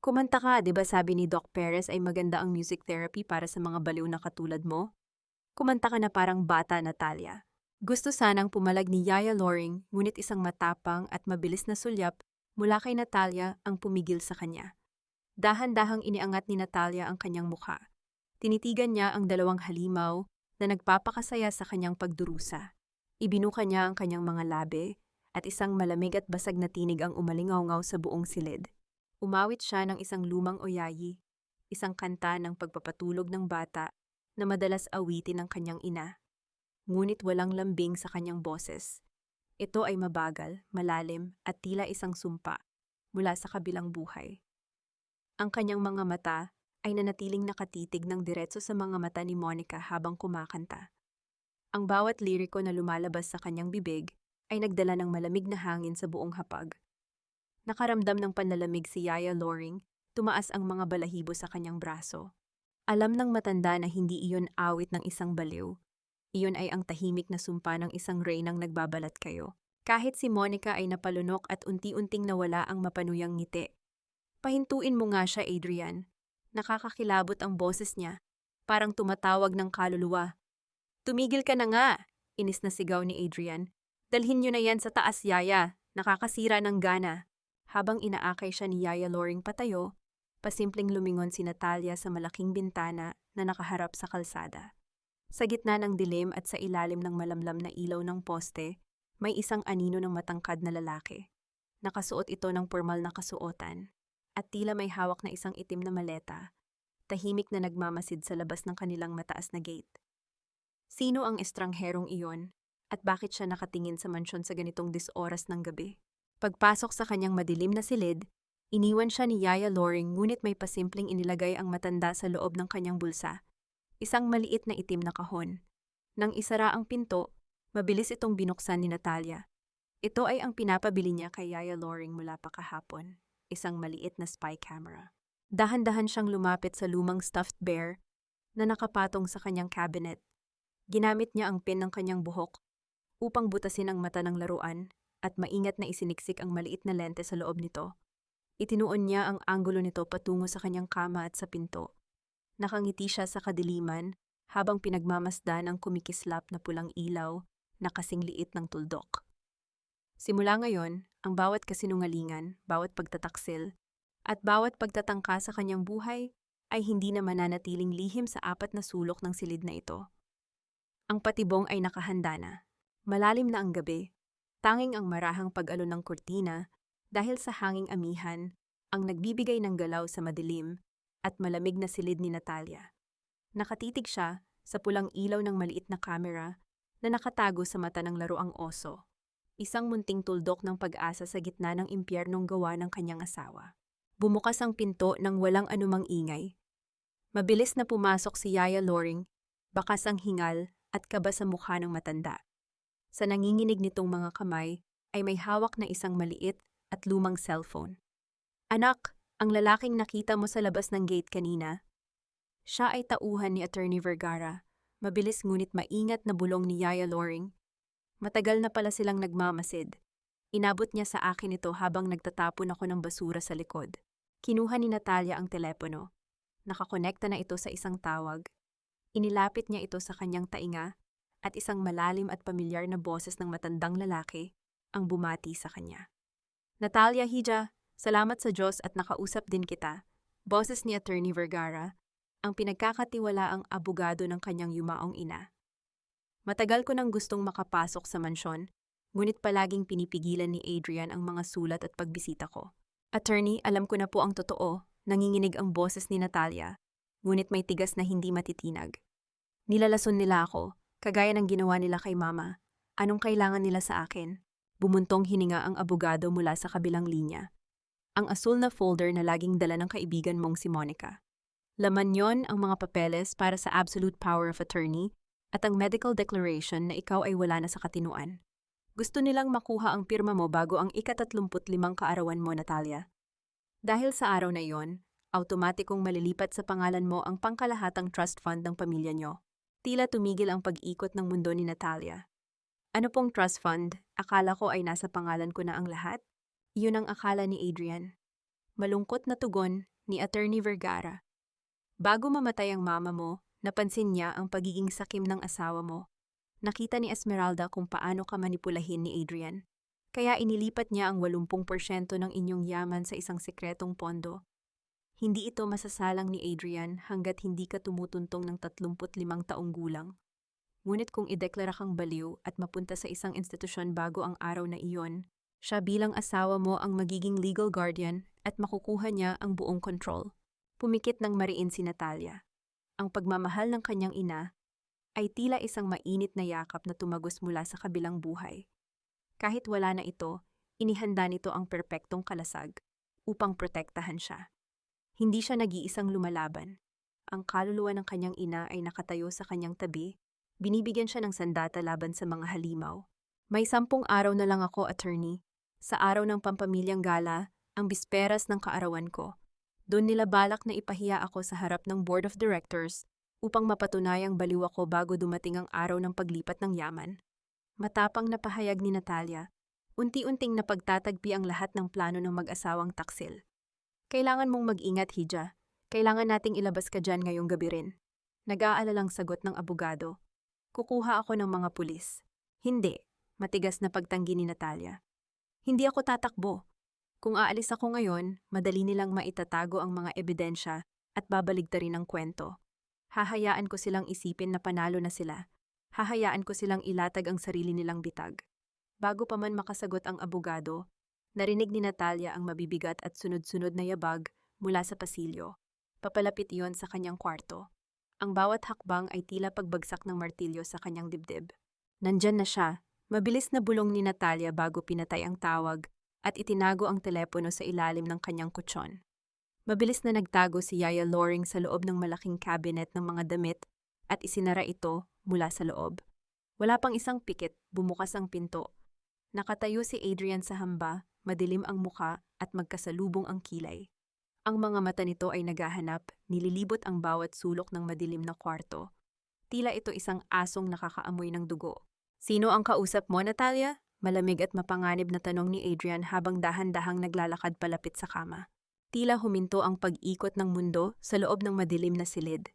Kumanta ka, di ba sabi ni Doc Perez ay maganda ang music therapy para sa mga baliw na katulad mo? Kumanta ka na parang bata, Natalia. Gusto sanang pumalag ni Yaya Loring, ngunit isang matapang at mabilis na sulyap mula kay Natalia ang pumigil sa kanya. Dahan-dahang iniangat ni Natalia ang kanyang mukha. Tinitigan niya ang dalawang halimaw na nagpapakasaya sa kanyang pagdurusa. Ibinuka niya ang kanyang mga labi at isang malamig at basag na tinig ang umalingaw-ngaw sa buong silid. Umawit siya ng isang lumang oyayi, isang kanta ng pagpapatulog ng bata na madalas awitin ng kanyang ina. Ngunit walang lambing sa kanyang boses. Ito ay mabagal, malalim at tila isang sumpa mula sa kabilang buhay. Ang kanyang mga mata ay nanatiling nakatitig ng diretso sa mga mata ni Monica habang kumakanta. Ang bawat liriko na lumalabas sa kanyang bibig ay nagdala ng malamig na hangin sa buong hapag. Nakaramdam ng panlalamig si Yaya Loring, tumaas ang mga balahibo sa kanyang braso. Alam ng matanda na hindi iyon awit ng isang baliw. Iyon ay ang tahimik na sumpa ng isang reynang nagbabalat kayo. Kahit si Monica ay napalunok at unti-unting nawala ang mapanuyang ngiti. Pahintuin mo nga siya, Adrian. Nakakakilabot ang boses niya, parang tumatawag ng kaluluwa. Tumigil ka na nga, inis na sigaw ni Adrian. Dalhin niyo na yan sa taas, Yaya. Nakakasira ng gana. Habang inaakay siya ni Yaya Loring patayo, pasimpleng lumingon si Natalia sa malaking bintana na nakaharap sa kalsada. Sa gitna ng dilim at sa ilalim ng malamlam na ilaw ng poste, may isang anino ng matangkad na lalaki. Nakasuot ito ng pormal na kasuotan at tila may hawak na isang itim na maleta, tahimik na nagmamasid sa labas ng kanilang mataas na gate. Sino ang estrangherong iyon at bakit siya nakatingin sa mansyon sa ganitong disoras ng gabi? Pagpasok sa kanyang madilim na silid, iniwan siya ni Yaya Loring ngunit may pasimpleng inilagay ang matanda sa loob ng kanyang bulsa. Isang maliit na itim na kahon. Nang isara ang pinto, mabilis itong binuksan ni Natalia. Ito ay ang pinapabili niya kay Yaya Loring mula pa kahapon. Isang maliit na spy camera. Dahan-dahan siyang lumapit sa lumang stuffed bear na nakapatong sa kanyang cabinet. Ginamit niya ang pin ng kanyang buhok upang butasin ang mata ng laruan at maingat na isiniksik ang maliit na lente sa loob nito. Itinuon niya ang anggulo nito patungo sa kanyang kama at sa pinto. Nakangiti siya sa kadiliman habang pinagmamasdan ang kumikislap na pulang ilaw na kasing liit ng tuldok. Simula ngayon, ang bawat kasinungalingan, bawat pagtataksil, at bawat pagtatangka sa kanyang buhay ay hindi na mananatiling lihim sa apat na sulok ng silid na ito. Ang patibong ay nakahanda na. Malalim na ang gabi. Tanging ang marahang pag-alon ng kurtina dahil sa hanging amihan ang nagbibigay ng galaw sa madilim at malamig na silid ni Natalia. Nakatitig siya sa pulang ilaw ng maliit na kamera na nakatago sa mata ng laruang oso. Isang munting tuldok ng pag-asa sa gitna ng impyernong gawa ng kanyang asawa. Bumukas ang pinto nang walang anumang ingay. Mabilis na pumasok si Yaya Loring, bakas ang hingal at kaba sa mukha ng matanda. Sa nanginginig nitong mga kamay ay may hawak na isang maliit at lumang cellphone. Anak, Ang lalaking nakita mo sa labas ng gate kanina, siya ay tauhan ni Attorney Vergara. Mabilis ngunit maingat na bulong ni Yaya Loring. Matagal na pala silang nagmamasid. Inabot niya sa akin ito habang nagtatapon ako ng basura sa likod. Kinuha ni Natalia ang telepono. Nakakonekta na ito sa isang tawag. Inilapit niya ito sa kanyang tainga at isang malalim at pamilyar na boses ng matandang lalaki ang bumati sa kanya. Natalia Hija, salamat sa Diyos at nakausap din kita. Boses ni Attorney Vergara, ang pinagkakatiwalaang abogado ng kanyang yumaong ina. Matagal ko nang gustong makapasok sa mansyon, ngunit palaging pinipigilan ni Adrian ang mga sulat at pagbisita ko. Attorney, alam ko na po ang totoo, nanginginig ang boses ni Natalia, ngunit may tigas na hindi matitinag. Nilalason nila ako, kagaya ng ginawa nila kay Mama. Anong kailangan nila sa akin? Bumuntong hininga ang abogado mula sa kabilang linya. Ang asul na folder na laging dala ng kaibigan mong si Monica. Laman yon ang mga papeles para sa absolute power of attorney at ang medical declaration na ikaw ay wala na sa katinuan. Gusto nilang makuha ang pirma mo bago ang ika-35 kaarawan mo, Natalia. Dahil sa araw na iyon, automatikong malilipat sa pangalan mo ang pangkalahatang trust fund ng pamilya nyo. Tila tumigil ang pag-ikot ng mundo ni Natalia. Ano pong trust fund? Akala ko ay nasa pangalan ko na ang lahat? Iyon ang akala ni Adrian. Malungkot na tugon ni Attorney Vergara. Bago mamatay ang mama mo, napansin niya ang pagiging sakim ng asawa mo. Nakita ni Esmeralda kung paano ka manipulahin ni Adrian. Kaya inilipat niya ang 80% ng inyong yaman sa isang sekretong pondo. Hindi ito masasalang ni Adrian hanggat hindi ka tumutuntong ng 35 taong gulang. Ngunit kung ideklara kang baliw at mapunta sa isang institusyon bago ang araw na iyon, siya bilang asawa mo ang magiging legal guardian at makukuha niya ang buong control. Pumikit ng mariin si Natalia. Ang pagmamahal ng kanyang ina ay tila isang mainit na yakap na tumagos mula sa kabilang buhay. Kahit wala na ito, inihanda nito ang perpektong kalasag upang protektahan siya. Hindi siya nag-iisang lumalaban. Ang kaluluwa ng kanyang ina ay nakatayo sa kanyang tabi, binibigyan siya ng sandata laban sa mga halimaw. May 10 araw na lang ako, attorney. Sa araw ng pampamilyang gala, ang bisperas ng kaarawan ko. Doon nila balak na ipahiya ako sa harap ng board of directors upang mapatunayang baliw ako bago dumating ang araw ng paglipat ng yaman. Matapang na pahayag ni Natalia, unti-unting napagtatagpi ang lahat ng plano ng mag-asawang taksil. Kailangan mong mag-ingat, Hija. Kailangan nating ilabas ka dyan ngayong gabi rin. Nag-aalalang sagot ng abogado. Kukuha ako ng mga pulis. Hindi, matigas na pagtanggi ni Natalia. Hindi ako tatakbo. Kung aalis ako ngayon, madali nilang maitatago ang mga ebidensya at babaligtarin ang kwento. Hahayaan ko silang isipin na panalo na sila. Hahayaan ko silang ilatag ang sarili nilang bitag. Bago pa man makasagot ang abogado, narinig ni Natalia ang mabibigat at sunod-sunod na yabag mula sa pasilyo. Papalapit iyon sa kanyang kwarto. Ang bawat hakbang ay tila pagbagsak ng martilyo sa kanyang dibdib. Nandyan na siya. Mabilis na bulong ni Natalia bago pinatay ang tawag at itinago ang telepono sa ilalim ng kanyang kutsyon. Mabilis na nagtago si Yaya Loring sa loob ng malaking cabinet ng mga damit at isinara ito mula sa loob. Wala pang isang pikit, bumukas ang pinto. Nakatayo si Adrian sa hamba, madilim ang muka at magkasalubong ang kilay. Ang mga mata nito ay naghahanap, nililibot ang bawat sulok ng madilim na kwarto. Tila ito isang asong nakakaamoy ng dugo. Sino ang kausap mo, Natalia? Malamig at mapanganib na tanong ni Adrian habang dahan-dahang naglalakad palapit sa kama. Tila huminto ang pag-ikot ng mundo sa loob ng madilim na silid.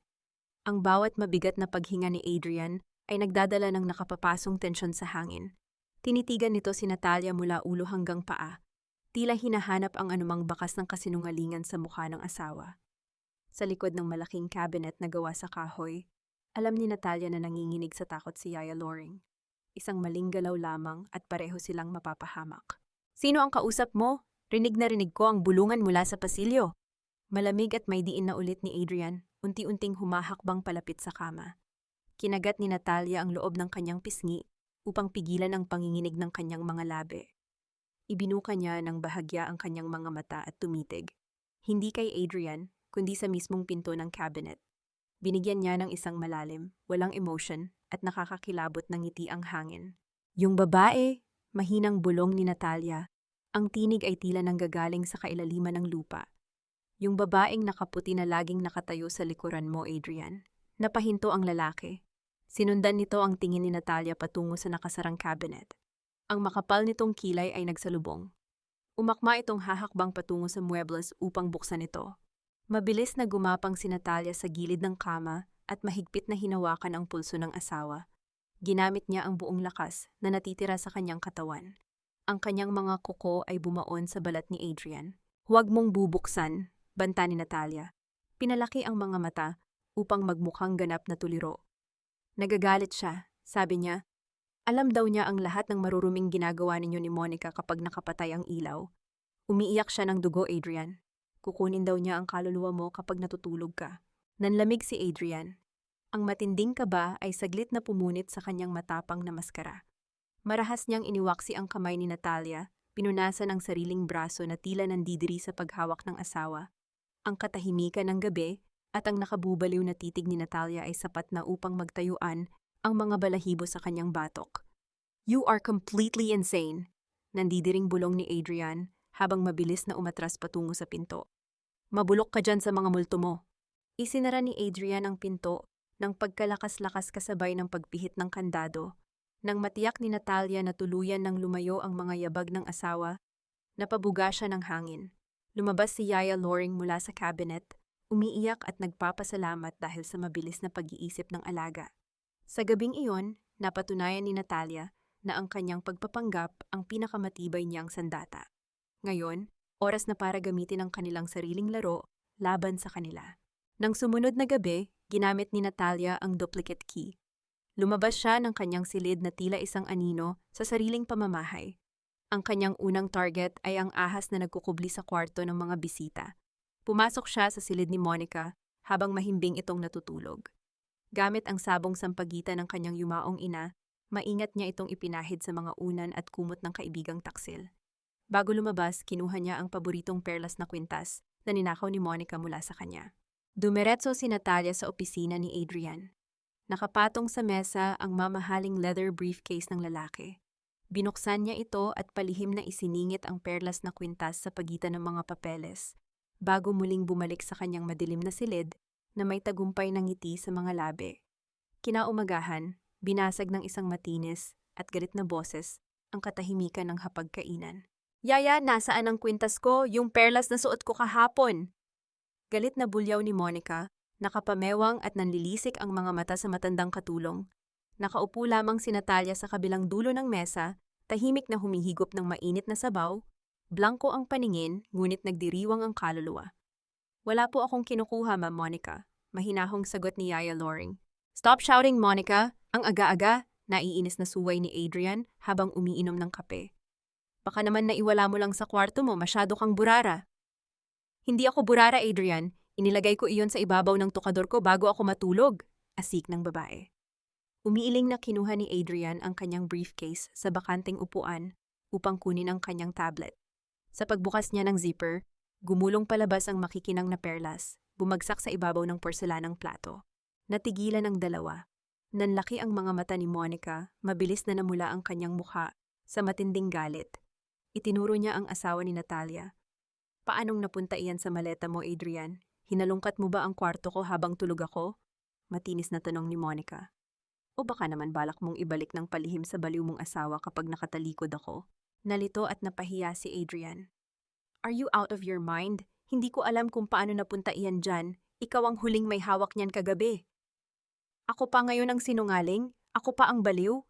Ang bawat mabigat na paghinga ni Adrian ay nagdadala ng nakapapasong tensyon sa hangin. Tinitigan nito si Natalia mula ulo hanggang paa. Tila hinahanap ang anumang bakas ng kasinungalingan sa mukha ng asawa. Sa likod ng malaking cabinet na gawa sa kahoy, alam ni Natalia na nanginginig sa takot si Yaya Loring. Isang maling galaw lamang at pareho silang mapapahamak. Sino ang kausap mo? Rinig na rinig ko ang bulungan mula sa pasilyo. Malamig at may diin na ulit ni Adrian, unti-unting humahakbang palapit sa kama. Kinagat ni Natalia ang loob ng kanyang pisngi upang pigilan ang panginginig ng kanyang mga labi. Ibinuka niya ng bahagya ang kanyang mga mata at tumitig. Hindi kay Adrian, kundi sa mismong pinto ng cabinet. Binigyan niya ng isang malalim, walang emotion, at nakakakilabot ng ngiti ang hangin. Yung babae, mahinang bulong ni Natalia. Ang tinig ay tila nanggagaling sa kailaliman ng lupa. Yung babaeng nakaputi na laging nakatayo sa likuran mo, Adrian. Napahinto ang lalaki. Sinundan nito ang tingin ni Natalia patungo sa nakasarang cabinet. Ang makapal nitong kilay ay nagsalubong. Umakma itong hahakbang patungo sa muebles upang buksan ito. Mabilis na gumapang si Natalia sa gilid ng kama at mahigpit na hinawakan ang pulso ng asawa. Ginamit niya ang buong lakas na natitira sa kanyang katawan. Ang kanyang mga kuko ay bumaon sa balat ni Adrian. Huwag mong bubuksan, banta ni Natalia. Pinalaki ang mga mata upang magmukhang ganap na tuliro. Nagagalit siya, sabi niya. Alam daw niya ang lahat ng maruruming ginagawa ninyo ni Monica kapag nakapatay ang ilaw. Umiiyak siya ng dugo, Adrian. Kukunin daw niya ang kaluluwa mo kapag natutulog ka. Nanlamig si Adrian. Ang matinding kaba ay saglit na pumunit sa kanyang matapang na maskara. Marahas niyang iniwaksi ang kamay ni Natalia, pinunasan ang sariling braso na tila nandidiri sa paghawak ng asawa. Ang katahimikan ng gabi at ang nakabubaliw na titig ni Natalia ay sapat na upang magtayuan ang mga balahibo sa kanyang batok. You are completely insane, nandidiring bulong ni Adrian habang mabilis na umatras patungo sa pinto. Mabulok ka dyan sa mga multo mo. Isinara ni Adrian ang pinto ng pagkalakas-lakas kasabay ng pagpihit ng kandado. Nang matiyak ni Natalia na tuluyan ng lumayo ang mga yabag ng asawa, napabuga siya ng hangin. Lumabas si Yaya Loring mula sa cabinet, umiiyak at nagpapasalamat dahil sa mabilis na pag-iisip ng alaga. Sa gabing iyon, napatunayan ni Natalia na ang kanyang pagpapanggap ang pinakamatibay niyang sandata. Ngayon, oras na para gamitin ang kanilang sariling laro laban sa kanila. Nang sumunod na gabi, ginamit ni Natalia ang duplicate key. Lumabas siya ng kanyang silid na tila isang anino sa sariling pamamahay. Ang kanyang unang target ay ang ahas na nagkukubli sa kwarto ng mga bisita. Pumasok siya sa silid ni Monica habang mahimbing itong natutulog. Gamit ang sabong sampagitan ng kanyang yumaong ina, maingat niya itong ipinahid sa mga unan at kumot ng kaibigang taksil. Bago lumabas, kinuha niya ang paboritong perlas na kwintas na ninakaw ni Monica mula sa kanya. Dumiretso si Natalia sa opisina ni Adrian. Nakapatong sa mesa ang mamahaling leather briefcase ng lalaki. Binuksan niya ito at palihim na isiningit ang perlas na kwintas sa pagitan ng mga papeles, bago muling bumalik sa kanyang madilim na silid na may tagumpay ng ngiti sa mga labi. Kinaumagahan, binasag ng isang matinis at galit na boses ang katahimikan ng hapagkainan. Yaya, nasaan ang kwintas ko? Yung perlas na suot ko kahapon! Galit na bulyaw ni Monica, nakapamewang at nanlilisik ang mga mata sa matandang katulong. Nakaupo lamang si Natalia sa kabilang dulo ng mesa, tahimik na humihigop ng mainit na sabaw, blanko ang paningin ngunit nagdiriwang ang kaluluwa. Wala po akong kinukuha, Ma'am Monica, mahinahong sagot ni Yaya Loring. Stop shouting, Monica! Ang aga-aga, naiinis na suway ni Adrian habang umiinom ng kape. Baka naman naiwala mo lang sa kwarto mo, masyado kang burara. Hindi ako burara, Adrian. Inilagay ko iyon sa ibabaw ng tukador ko bago ako matulog, asik ng babae. Umiiling na kinuha ni Adrian ang kanyang briefcase sa bakanting upuan upang kunin ang kanyang tablet. Sa pagbukas niya ng zipper, gumulong palabas ang makikinang na perlas, bumagsak sa ibabaw ng porselanang plato. Natigilan ang dalawa. Nanlaki ang mga mata ni Monica, mabilis na namula ang kanyang mukha sa matinding galit. Itinuro niya ang asawa ni Natalia. Paanong napunta iyan sa maleta mo, Adrian? Hinalungkat mo ba ang kwarto ko habang tulog ako? Matinis na tanong ni Monica. O baka naman balak mong ibalik ng palihim sa baliw mong asawa kapag nakatalikod ako? Nalito at napahiya si Adrian. Are you out of your mind? Hindi ko alam kung paano napunta iyan dyan. Ikaw ang huling may hawak niyan kagabi. Ako pa ngayon ang sinungaling? Ako pa ang baliw?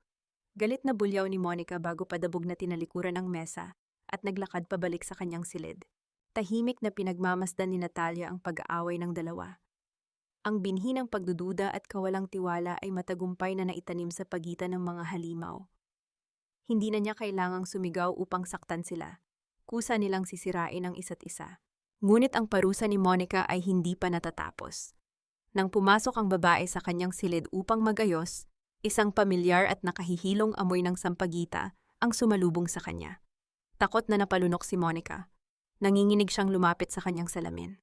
Galit na bulyaw ni Monica bago padabog na tinalikuran ang mesa at naglakad pabalik sa kanyang silid. Tahimik na pinagmamasdan ni Natalia ang pag-aaway ng dalawa. Ang binhi ng pagdududa at kawalang tiwala ay matagumpay na naitanim sa pagitan ng mga halimaw. Hindi na niya kailangang sumigaw upang saktan sila. Kusa nilang sisirain ang isa't isa. Ngunit ang parusa ni Monica ay hindi pa natatapos. Nang pumasok ang babae sa kanyang silid upang magayos, isang pamilyar at nakahihilong amoy ng sampagita ang sumalubong sa kanya. Takot na napalunok si Monica. Nanginginig siyang lumapit sa kanyang salamin.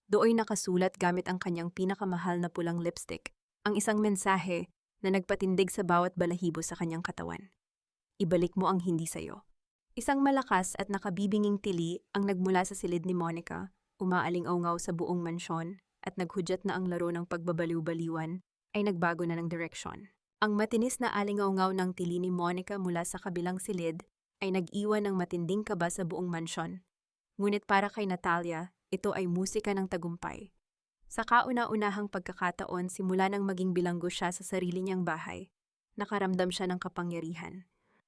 Dooy nakasulat gamit ang kanyang pinakamahal na pulang lipstick, ang isang mensahe na nagpatindig sa bawat balahibo sa kanyang katawan. Ibalik mo ang hindi sayo. Isang malakas at nakabibinging tili ang nagmula sa silid ni Monica umaaling-awngaw sa buong mansyon, at naghudyat na ang laro ng pagbabaliw-baliwan ay nagbago na ng direksyon. Ang matinis na alingawngaw ng tili ni Monica mula sa kabilang silid ay nag-iwan ng matinding kaba sa buong mansyon. Ngunit para kay Natalia, ito ay musika ng tagumpay. Sa kauna-unahang pagkakataon simula nang maging bilanggo siya sa sarili niyang bahay, nakaramdam siya ng kapangyarihan.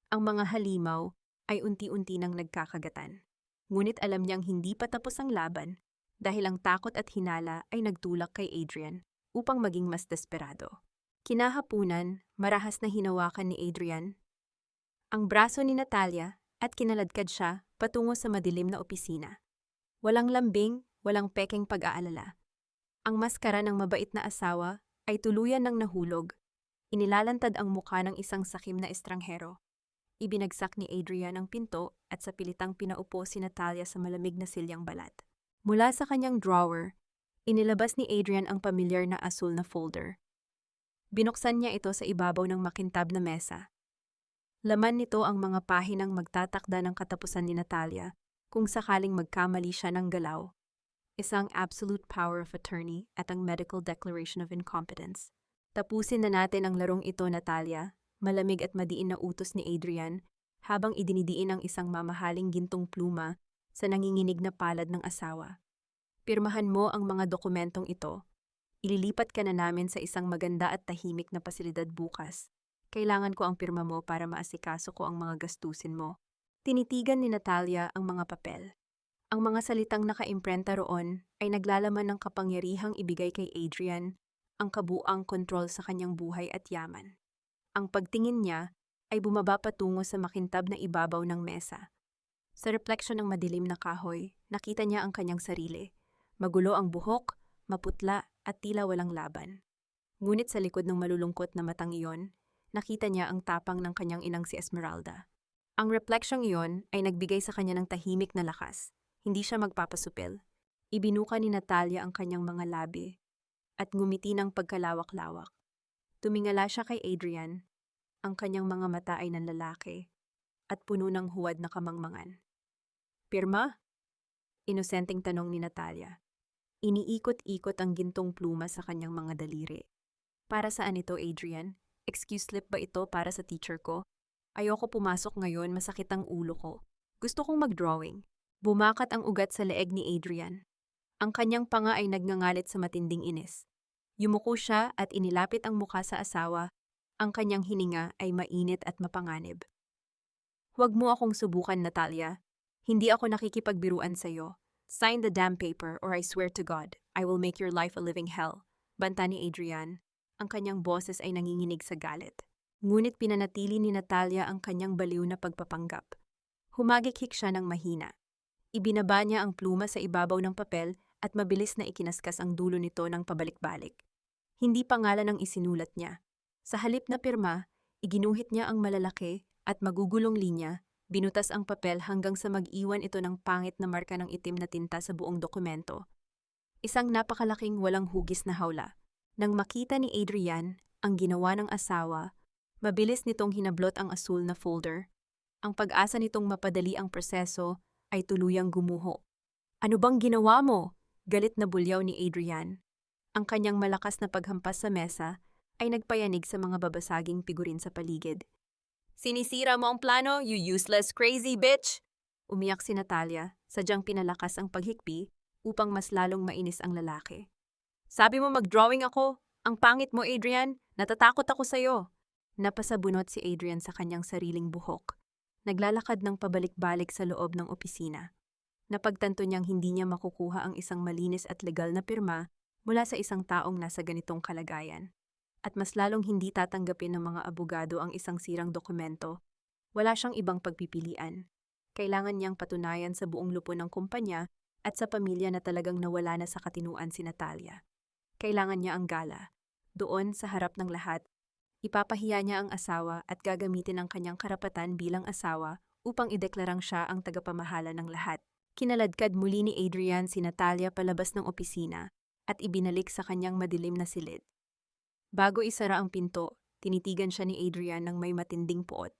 Ang mga halimaw ay unti-unti nang nagkakagatan. Ngunit alam niyang hindi pa tapos ang laban dahil ang takot at hinala ay nagtulak kay Adrian upang maging mas desperado. Kinahapunan, marahas na hinawakan ni Adrian ang braso ni Natalia at kinaladkad siya patungo sa madilim na opisina. Walang lambing, walang pekeng pag-aalala. Ang maskara ng mabait na asawa ay tuluyan ng nahulog. Inilalantad ang mukha ng isang sakim na estranghero. Ibinagsak ni Adrian ang pinto at sa pilitang pinaupo si Natalia sa malamig na silyang balat. Mula sa kanyang drawer, inilabas ni Adrian ang pamilyar na asul na folder. Binuksan niya ito sa ibabaw ng makintab na mesa. Laman nito ang mga pahinang magtatakda ng katapusan ni Natalia kung sakaling magkamali siya ng galaw. Isang absolute power of attorney at ang medical declaration of incompetence. Tapusin na natin ang larong ito, Natalia. Malamig at madiin na utos ni Adrian habang idinidiin ang isang mamahaling gintong pluma sa nanginginig na palad ng asawa. Pirmahan mo ang mga dokumentong ito. Ililipat ka na namin sa isang maganda at tahimik na pasilidad bukas. Kailangan ko ang pirma mo para maasikaso ko ang mga gastusin mo. Tinitigan ni Natalia ang mga papel. Ang mga salitang nakaimprenta roon ay naglalaman ng kapangyarihang ibigay kay Adrian ang kabuang kontrol sa kanyang buhay at yaman. Ang pagtingin niya ay bumaba patungo sa makintab na ibabaw ng mesa. Sa refleksyon ng madilim na kahoy, nakita niya ang kanyang sarili. Magulo ang buhok, maputla at tila walang laban. Ngunit sa likod ng malulungkot na matang iyon, nakita niya ang tapang ng kanyang inang si Esmeralda. Ang refleksyong iyon ay nagbigay sa kanya ng tahimik na lakas. Hindi siya magpapasupil. Ibinuka ni Natalia ang kanyang mga labi at ngumiti ng pagkalawak-lawak. Tumingala siya kay Adrian. Ang kanyang mga mata ay nanlalaki at puno ng huwad na kamangmangan. Pirma? Inosenteng tanong ni Natalia. Iniikot-ikot ang gintong pluma sa kanyang mga daliri. Para saan ito, Adrian? Excuse slip ba ito para sa teacher ko? Ayoko pumasok ngayon, masakit ang ulo ko. Gusto kong mag-drawing. Bumakat ang ugat sa leeg ni Adrian. Ang kanyang panga ay nagngangalit sa matinding inis. Yumuko siya at inilapit ang mukha sa asawa. Ang kanyang hininga ay mainit at mapanganib. Huwag mo akong subukan, Natalia. Hindi ako nakikipagbiruan sa'yo. Sign the damn paper or I swear to God, I will make your life a living hell. Banta ni Adrian. Ang kanyang boses ay nanginginig sa galit. Ngunit pinanatili ni Natalia ang kanyang baliw na pagpapanggap. Humagikhik siya ng mahina. Ibinaba niya ang pluma sa ibabaw ng papel at mabilis na ikinaskas ang dulo nito ng pabalik-balik. Hindi pangalan ang isinulat niya. Sa halip na pirma, iginuhit niya ang malalaki at magugulong linya, binutas ang papel hanggang sa mag-iwan ito ng pangit na marka ng itim na tinta sa buong dokumento. Isang napakalaking walang hugis na hawla. Nang makita ni Adrian ang ginawa ng asawa, mabilis nitong hinablot ang asul na folder. Ang pag-asa nitong mapadali ang proseso ay tuluyang gumuho. Ano bang ginawa mo? Galit na bulyaw ni Adrian. Ang kanyang malakas na paghampas sa mesa ay nagpayanig sa mga babasaging figurin sa paligid. Sinisira mo ang plano, you useless crazy bitch! Umiyak si Natalia, sadyang pinalakas ang paghikbi upang mas lalong mainis ang lalaki. Sabi mo mag-drawing ako. Ang pangit mo, Adrian. Natatakot ako sa'yo. Napasabunot si Adrian sa kanyang sariling buhok. Naglalakad ng pabalik-balik sa loob ng opisina. Napagtanto niyang hindi niya makukuha ang isang malinis at legal na pirma mula sa isang taong nasa ganitong kalagayan. At mas lalong hindi tatanggapin ng mga abogado ang isang sirang dokumento. Wala siyang ibang pagpipilian. Kailangan niyang patunayan sa buong lupo ng kumpanya at sa pamilya na talagang nawala na sa katinuan si Natalia. Kailangan niya ang gala. Doon, sa harap ng lahat, ipapahiya niya ang asawa at gagamitin ang kanyang karapatan bilang asawa upang ideklarang siya ang tagapamahala ng lahat. Kinaladkad muli ni Adrian si Natalia palabas ng opisina at ibinalik sa kanyang madilim na silid. Bago isara ang pinto, tinitigan siya ni Adrian ng may matinding puot.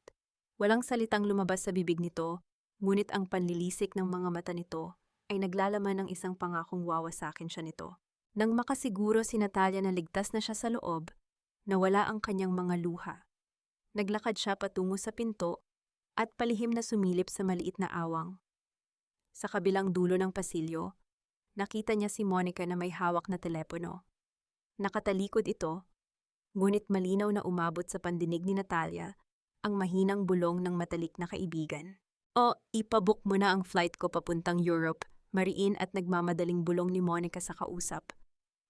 Walang salitang lumabas sa bibig nito, ngunit ang panlilisik ng mga mata nito ay naglalaman ng isang pangakong wawasakin siya nito. Nang makasiguro si Natalia na ligtas na siya sa loob, nawala ang kanyang mga luha. Naglakad siya patungo sa pinto at palihim na sumilip sa maliit na awang. Sa kabilang dulo ng pasilyo, nakita niya si Monica na may hawak na telepono. Nakatalikod ito, ngunit malinaw na umabot sa pandinig ni Natalia ang mahinang bulong ng matalik na kaibigan. "O, ipabook mo na ang flight ko papuntang Europe," mariin at nagmamadaling bulong ni Monica sa kausap.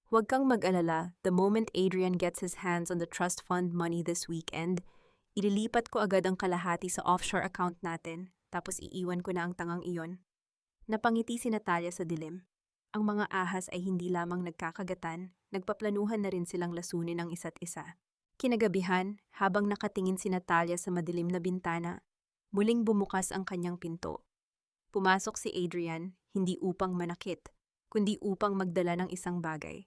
"Huwag kang mag-alala, the moment Adrian gets his hands on the trust fund money this weekend, ililipat ko agad ang kalahati sa offshore account natin, tapos iiwan ko na ang tangang iyon." Napangiti si Natalia sa dilim. Ang mga ahas ay hindi lamang nagkakagatan, nagpaplanuhan na rin silang lasunin ang isa't isa. Kinagabihan, habang nakatingin si Natalia sa madilim na bintana, muling bumukas ang kanyang pinto. Pumasok si Adrian, hindi upang manakit, kundi upang magdala ng isang bagay.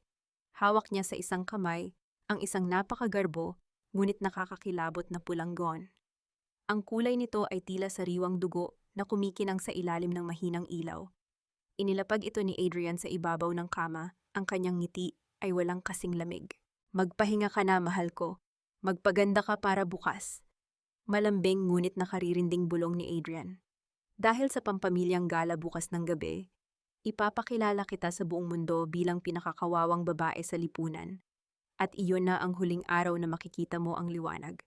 Hawak niya sa isang kamay ang isang napakagarbo, ngunit nakakakilabot na pulang gown. Ang kulay nito ay tila sariwang dugo na kumikinang sa ilalim ng mahinang ilaw. Inilapag ito ni Adrian sa ibabaw ng kama, ang kanyang ngiti ay walang kasing lamig. "Magpahinga ka na, mahal ko. Magpaganda ka para bukas." Malambing ngunit nakaririnding bulong ni Adrian. "Dahil sa pampamilyang gala bukas ng gabi, ipapakilala kita sa buong mundo bilang pinakakawawang babae sa lipunan. At iyon na ang huling araw na makikita mo ang liwanag."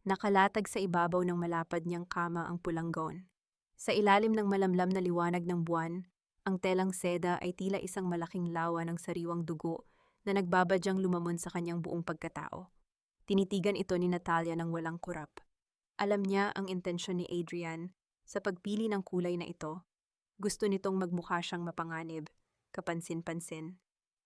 Nakalatag sa ibabaw ng malapad niyang kama ang pulang gown. Sa ilalim ng malamlam na liwanag ng buwan, ang telang seda ay tila isang malaking lawa ng sariwang dugo na nagbabadyang lumamon sa kanyang buong pagkatao. Tinitigan ito ni Natalia ng walang kurap. Alam niya ang intensyon ni Adrian sa pagpili ng kulay na ito. Gusto nitong magmukha siyang mapanganib, kapansin-pansin,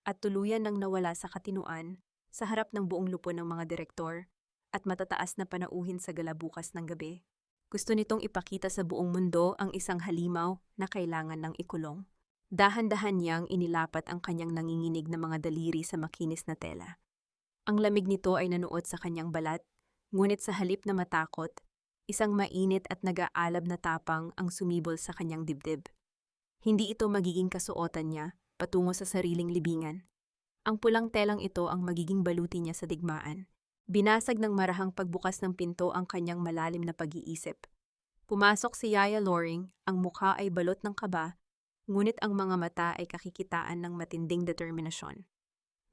at tuluyan nang nawala sa katinuan sa harap ng buong lupon ng mga direktor at matataas na panauhin sa gala bukas ng gabi. Gusto nitong ipakita sa buong mundo ang isang halimaw na kailangan ng ikulong. Dahan-dahan niyang inilapat ang kanyang nanginginig na mga daliri sa makinis na tela. Ang lamig nito ay nanuot sa kanyang balat, ngunit sa halip na matakot, isang mainit at nag-aalab na tapang ang sumibol sa kanyang dibdib. Hindi ito magiging kasuotan niya patungo sa sariling libingan. Ang pulang telang ito ang magiging baluti niya sa digmaan. Binasag ng marahang pagbukas ng pinto ang kanyang malalim na pag-iisip. Pumasok si Yaya Loring, ang mukha ay balot ng kaba, ngunit ang mga mata ay kakikitaan ng matinding determinasyon.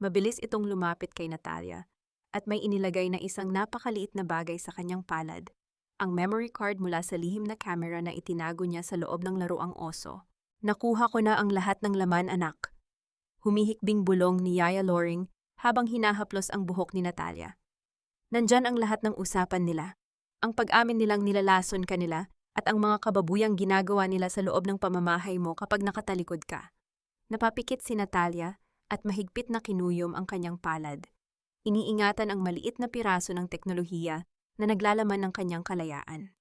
Mabilis itong lumapit kay Natalia, at may inilagay na isang napakaliit na bagay sa kanyang palad, ang memory card mula sa lihim na camera na itinago niya sa loob ng laruang oso. "Nakuha ko na ang lahat ng laman, anak." Humihikbing bulong ni Yaya Loring habang hinahaplos ang buhok ni Natalia. "Nandyan ang lahat ng usapan nila. Ang pag-amin nilang nilalason ka nila at ang mga kababuyang ginagawa nila sa loob ng pamamahay mo kapag nakatalikod ka." Napapikit si Natalia at mahigpit na kinuyom ang kanyang palad. Iniingatan ang maliit na piraso ng teknolohiya na naglalaman ng kanyang kalayaan.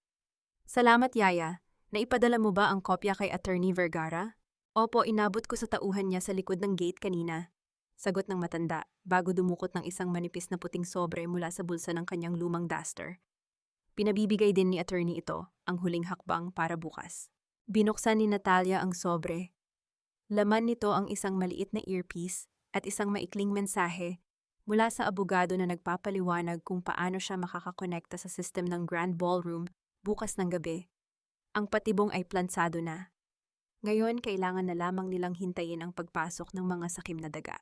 "Salamat, Yaya. Naipadala mo ba ang kopya kay Attorney Vergara?" "Opo, inabot ko sa tauhan niya sa likod ng gate kanina," sagot ng matanda bago dumukot ng isang manipis na puting sobre mula sa bulsa ng kanyang lumang duster. Pinabibigay din ni attorney ito, ang huling hakbang para bukas. Binuksan ni Natalia ang sobre. Laman nito ang isang maliit na earpiece at isang maikling mensahe mula sa abogado na nagpapaliwanag kung paano siya makakakonekta sa system ng Grand Ballroom bukas ng gabi. Ang patibong ay plansado na. Ngayon, kailangan na lamang nilang hintayin ang pagpasok ng mga sakim na daga.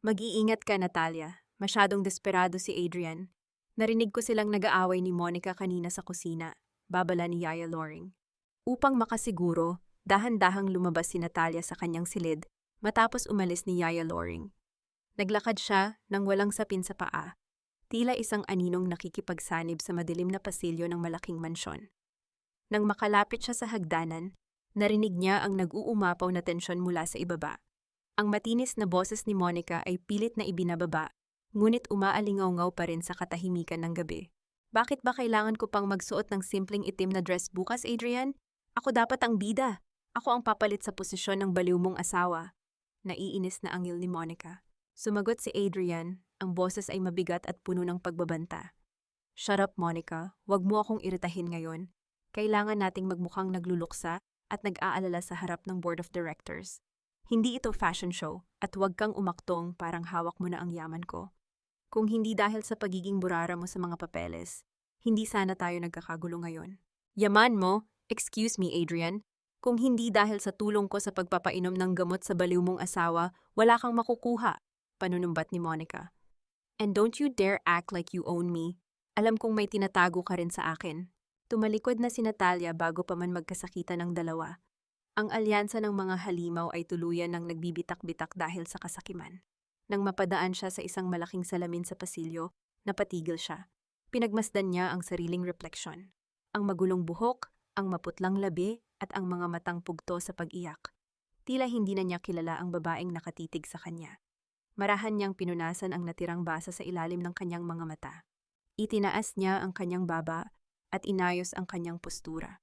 "Mag-iingat ka, Natalia. Masyadong desperado si Adrian. Narinig ko silang nag-aaway ni Monica kanina sa kusina," babala ni Yaya Loring. Upang makasiguro, dahan-dahang lumabas si Natalia sa kanyang silid matapos umalis ni Yaya Loring. Naglakad siya nang walang sapin sa paa, tila isang aninong nakikipagsanib sa madilim na pasilyo ng malaking mansyon. Nang makalapit siya sa hagdanan, narinig niya ang nag-uumapaw na tensyon mula sa ibaba. Ang matinis na boses ni Monica ay pilit na ibinababa, ngunit umaalingaw-ngaw pa rin sa katahimikan ng gabi. "Bakit ba kailangan ko pang magsuot ng simpleng itim na dress bukas, Adrian? Ako dapat ang bida. Ako ang papalit sa posisyon ng baliw mong asawa." Naiinis na angil ni Monica. Sumagot si Adrian, ang boses ay mabigat at puno ng pagbabanta. "Shut up, Monica. Huwag mo akong iritahin ngayon. Kailangan nating magmukhang nagluluksa at nag-aalala sa harap ng board of directors. Hindi ito fashion show at huwag kang umaktong parang hawak mo na ang yaman ko. Kung hindi dahil sa pagiging burara mo sa mga papeles, hindi sana tayo nagkakagulo ngayon. Yaman mo? Excuse me, Adrian. Kung hindi dahil sa tulong ko sa pagpapainom ng gamot sa baliw mong asawa, wala kang makukuha, panunumbat ni Monica. And don't you dare act like you own me. Alam kong may tinatago ka rin sa akin. Tumalikod na si Natalia bago pa man magkasakitan ng dalawa. Ang alyansa ng mga halimaw ay tuluyan ng nagbibitak-bitak dahil sa kasakiman. Nang mapadaan siya sa isang malaking salamin sa pasilyo, napatigil siya. Pinagmasdan niya ang sariling refleksyon. Ang magulong buhok, ang maputlang labi, at ang mga matang pugto sa pag-iyak. Tila hindi na niya kilala ang babaeng nakatitig sa kanya. Marahan niyang pinunasan ang natirang basa sa ilalim ng kanyang mga mata. Itinaas niya ang kanyang baba at inayos ang kanyang postura.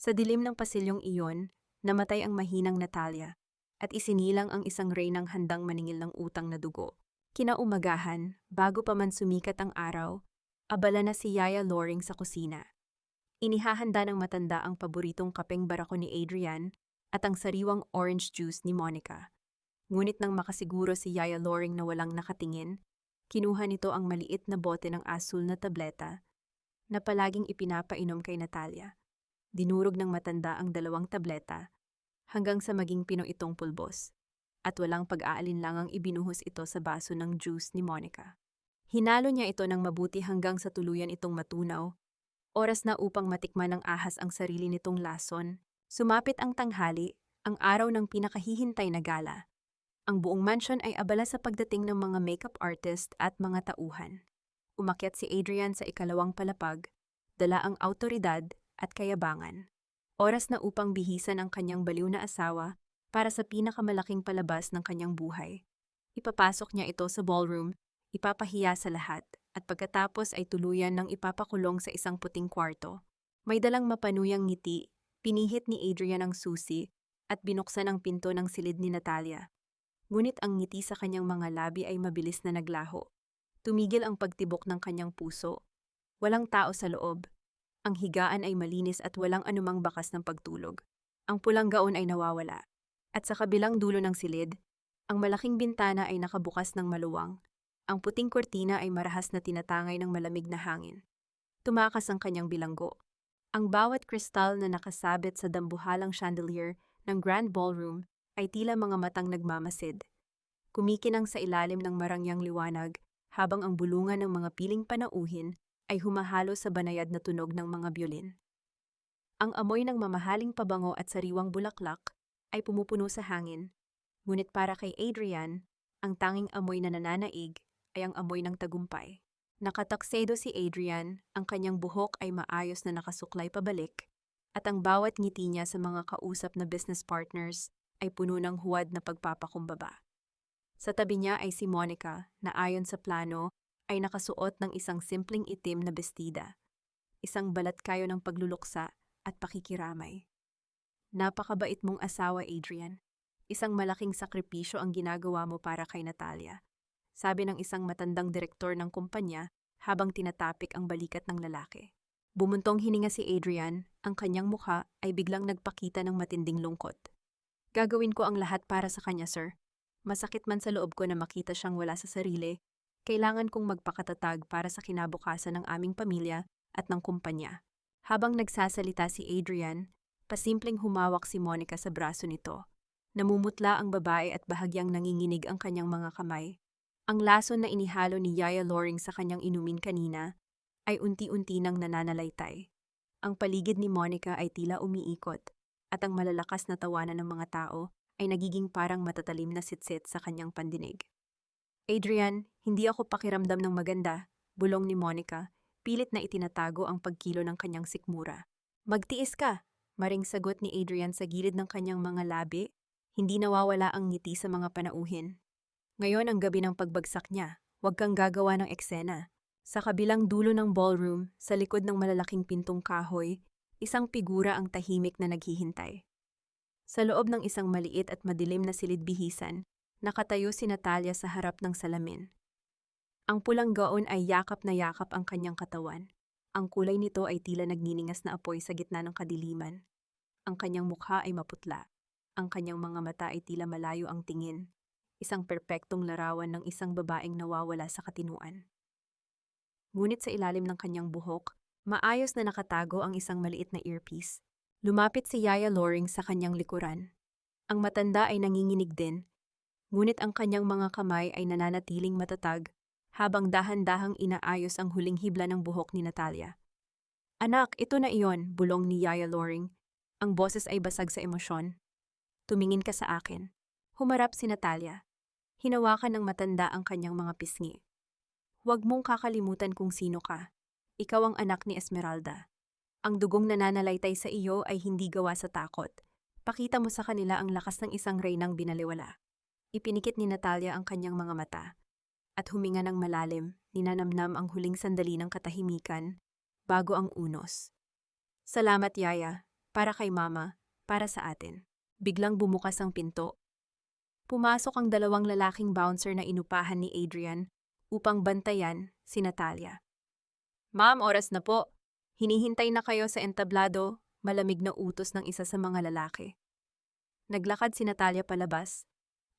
Sa dilim ng pasilyong iyon, namatay ang mahinang Natalia at isinilang ang isang reynang handang maningil ng utang na dugo. Kinaumagahan, bago pa man sumikat ang araw, abala na si Yaya Loring sa kusina. Inihahanda ng matanda ang paboritong kapeng barako ni Adrian at ang sariwang orange juice ni Monica. Ngunit nang makasiguro si Yaya Loring na walang nakatingin, kinuha nito ang maliit na bote ng asul na tableta na palaging ipinapainom kay Natalia. Dinurog ng matanda ang 2 tableta hanggang sa maging pino itong pulbos at walang pag-aalinlangang ibinuhos ito sa baso ng juice ni Monica. Hinalo niya ito ng mabuti hanggang sa tuluyan itong matunaw. Oras na upang matikman ng ahas ang sarili nitong lason. Sumapit ang tanghali, ang araw ng pinakahihintay na gala. Ang buong mansion ay abala sa pagdating ng mga makeup artist at mga tauhan. Umakyat si Adrian sa ikalawang palapag, dala ang awtoridad at kayabangan. Oras na upang bihisan ang kanyang baliw na asawa para sa pinakamalaking palabas ng kanyang buhay. Ipapasok niya ito sa ballroom, ipapahiya sa lahat, at pagkatapos ay tuluyan ng ipapakulong sa isang puting kwarto. May dalang mapanuyang ngiti, pinihit ni Adrian ang susi, at binuksan ang pinto ng silid ni Natalia. Ngunit ang ngiti sa kanyang mga labi ay mabilis na naglaho. Tumigil ang pagtibok ng kanyang puso. Walang tao sa loob. Ang higaan ay malinis at walang anumang bakas ng pagtulog. Ang pulang gaon ay nawawala. At sa kabilang dulo ng silid, ang malaking bintana ay nakabukas ng maluwang. Ang puting kortina ay marahas na tinatangay ng malamig na hangin. Tumakas ang kanyang bilanggo. Ang bawat kristal na nakasabit sa dambuhalang chandelier ng Grand Ballroom ay tila mga matang nagmamasid. Kumikinang sa ilalim ng marangyang liwanag habang ang bulungan ng mga piling panauhin ay humahalo sa banayad na tunog ng mga biolin. Ang amoy ng mamahaling pabango at sariwang bulaklak ay pumupuno sa hangin, ngunit para kay Adrian, ang tanging amoy na nananaig ay ang amoy ng tagumpay. Nakataksedo si Adrian, ang kanyang buhok ay maayos na nakasuklay pabalik, at ang bawat ngiti niya sa mga kausap na business partners ay puno ng huwad na pagpapakumbaba. Sa tabi niya ay si Monica na ayon sa plano ay nakasuot ng isang simpleng itim na bestida, isang balat kayo ng pagluluksa at pakikiramay. Napakabait mong asawa, Adrian. Isang malaking sakripisyo ang ginagawa mo para kay Natalia, sabi ng isang matandang direktor ng kumpanya habang tinatapik ang balikat ng lalaki. Bumuntong hininga si Adrian, ang kanyang mukha ay biglang nagpakita ng matinding lungkot. Gagawin ko ang lahat para sa kanya, sir. Masakit man sa loob ko na makita siyang wala sa sarili, kailangan kong magpakatatag para sa kinabukasan ng aming pamilya at ng kumpanya. Habang nagsasalita si Adrian, pasimpleng humawak si Monica sa braso nito. Namumutla ang babae at bahagyang nanginginig ang kanyang mga kamay. Ang lason na inihalo ni Yaya Loring sa kanyang inumin kanina ay unti-unti nang nananalaytay. Ang paligid ni Monica ay tila umiikot at ang malalakas na tawanan ng mga tao ay nagiging parang matatalim na sitsit sa kanyang pandinig. Adrian, hindi ako pakiramdam ng maganda, bulong ni Monica, pilit na itinatago ang pagkilo ng kanyang sikmura. Magtiis ka, maring sagot ni Adrian sa gilid ng kanyang mga labi, hindi nawawala ang ngiti sa mga panauhin. Ngayon ang gabi ng pagbagsak niya, huwag kang gagawa ng eksena. Sa kabilang dulo ng ballroom, sa likod ng malalaking pintong kahoy, isang figura ang tahimik na naghihintay. Sa loob ng isang maliit at madilim na silid-bihisan, nakatayo si Natalia sa harap ng salamin. Ang pulang gaon ay yakap na yakap ang kanyang katawan. Ang kulay nito ay tila nagniningas na apoy sa gitna ng kadiliman. Ang kanyang mukha ay maputla. Ang kanyang mga mata ay tila malayo ang tingin. Isang perpektong larawan ng isang babaeng nawawala sa katinuan. Ngunit sa ilalim ng kanyang buhok, maayos na nakatago ang isang maliit na earpiece. Lumapit si Yaya Loring sa kanyang likuran. Ang matanda ay nanginginig din, ngunit ang kanyang mga kamay ay nananatiling matatag habang dahan-dahang inaayos ang huling hibla ng buhok ni Natalia. "Anak, ito na iyon," bulong ni Yaya Loring. Ang boses ay basag sa emosyon. "Tumingin ka sa akin." Humarap si Natalia. Hinawakan ng matanda ang kanyang mga pisngi. "Huwag mong kakalimutan kung sino ka. Ikaw ang anak ni Esmeralda. Ang dugong nananalaytay sa iyo ay hindi gawa sa takot. Pakita mo sa kanila ang lakas ng isang reynang binaliwala." Ipinikit ni Natalia ang kanyang mga mata. At huminga ng malalim, ninanamnam ang huling sandali ng katahimikan bago ang unos. "Salamat, Yaya. Para kay Mama. Para sa atin." Biglang bumukas ang pinto. Pumasok ang dalawang lalaking bouncer na inupahan ni Adrian upang bantayan si Natalia. "Ma'am, oras na po. Hinihintay na kayo sa entablado," malamig na utos ng isa sa mga lalaki. Naglakad si Natalia palabas.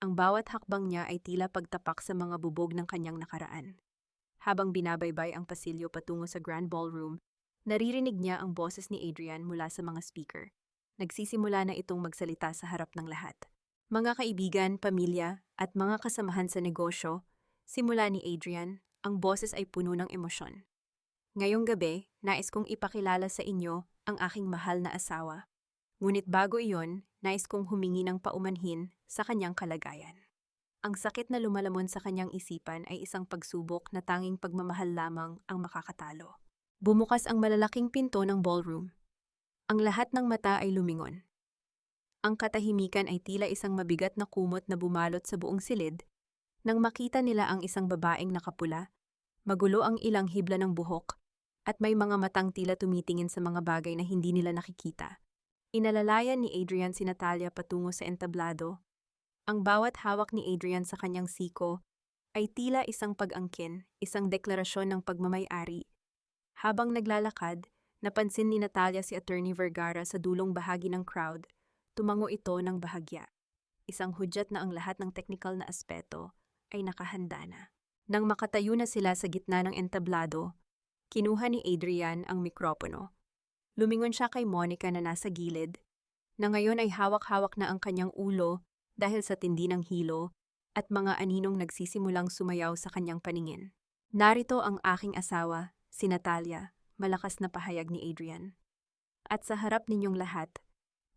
Ang bawat hakbang niya ay tila pagtapak sa mga bubog ng kanyang nakaraan. Habang binabaybay ang pasilyo patungo sa Grand Ballroom, naririnig niya ang boses ni Adrian mula sa mga speaker. Nagsisimula na itong magsalita sa harap ng lahat. Mga kaibigan, pamilya, at mga kasamahan sa negosyo, simula ni Adrian, ang boses ay puno ng emosyon. "Ngayong gabi, nais kong ipakilala sa inyo ang aking mahal na asawa. Ngunit bago iyon, nais kong humingi ng paumanhin sa kanyang kalagayan." Ang sakit na lumalamon sa kanyang isipan ay isang pagsubok na tanging pagmamahal lamang ang makakatalo. Bumukas ang malalaking pinto ng ballroom. Ang lahat ng mata ay lumingon. Ang katahimikan ay tila isang mabigat na kumot na bumalot sa buong silid nang makita nila ang isang babaeng nakapula, magulo ang ilang hibla ng buhok, at may mga matang tila tumitingin sa mga bagay na hindi nila nakikita. Inalalayan ni Adrian si Natalia patungo sa entablado. Ang bawat hawak ni Adrian sa kanyang siko ay tila isang pag-angkin, isang deklarasyon ng pagmamay-ari. Habang naglalakad, napansin ni Natalia si Attorney Vergara sa dulong bahagi ng crowd. Tumango ito ng bahagya. Isang hudyat na ang lahat ng technical na aspeto ay nakahanda na. Nang makatayo na sila sa gitna ng entablado, kinuha ni Adrian ang mikropono. Lumingon siya kay Monica na nasa gilid, na ngayon ay hawak-hawak na ang kanyang ulo dahil sa tindi ng hilo at mga aninong nagsisimulang sumayaw sa kanyang paningin. "Narito ang aking asawa, si Natalia," malakas na pahayag ni Adrian. "At sa harap ninyong lahat,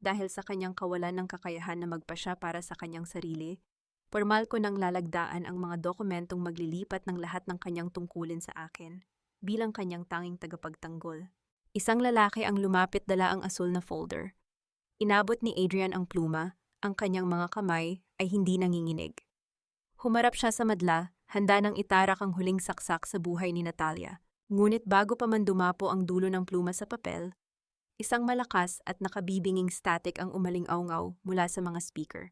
dahil sa kanyang kawalan ng kakayahan na magpasya para sa kanyang sarili, formal ko nang lalagdaan ang mga dokumentong maglilipat ng lahat ng kanyang tungkulin sa akin bilang kanyang tanging tagapagtanggol." Isang lalaki ang lumapit dala ang asul na folder. Inabot ni Adrian ang pluma, ang kanyang mga kamay ay hindi nanginginig. Humarap siya sa madla, handa nang itarak ang huling saksak sa buhay ni Natalia. Ngunit bago pa man dumapo ang dulo ng pluma sa papel, isang malakas at nakabibinging static ang umaling-awngaw mula sa mga speaker.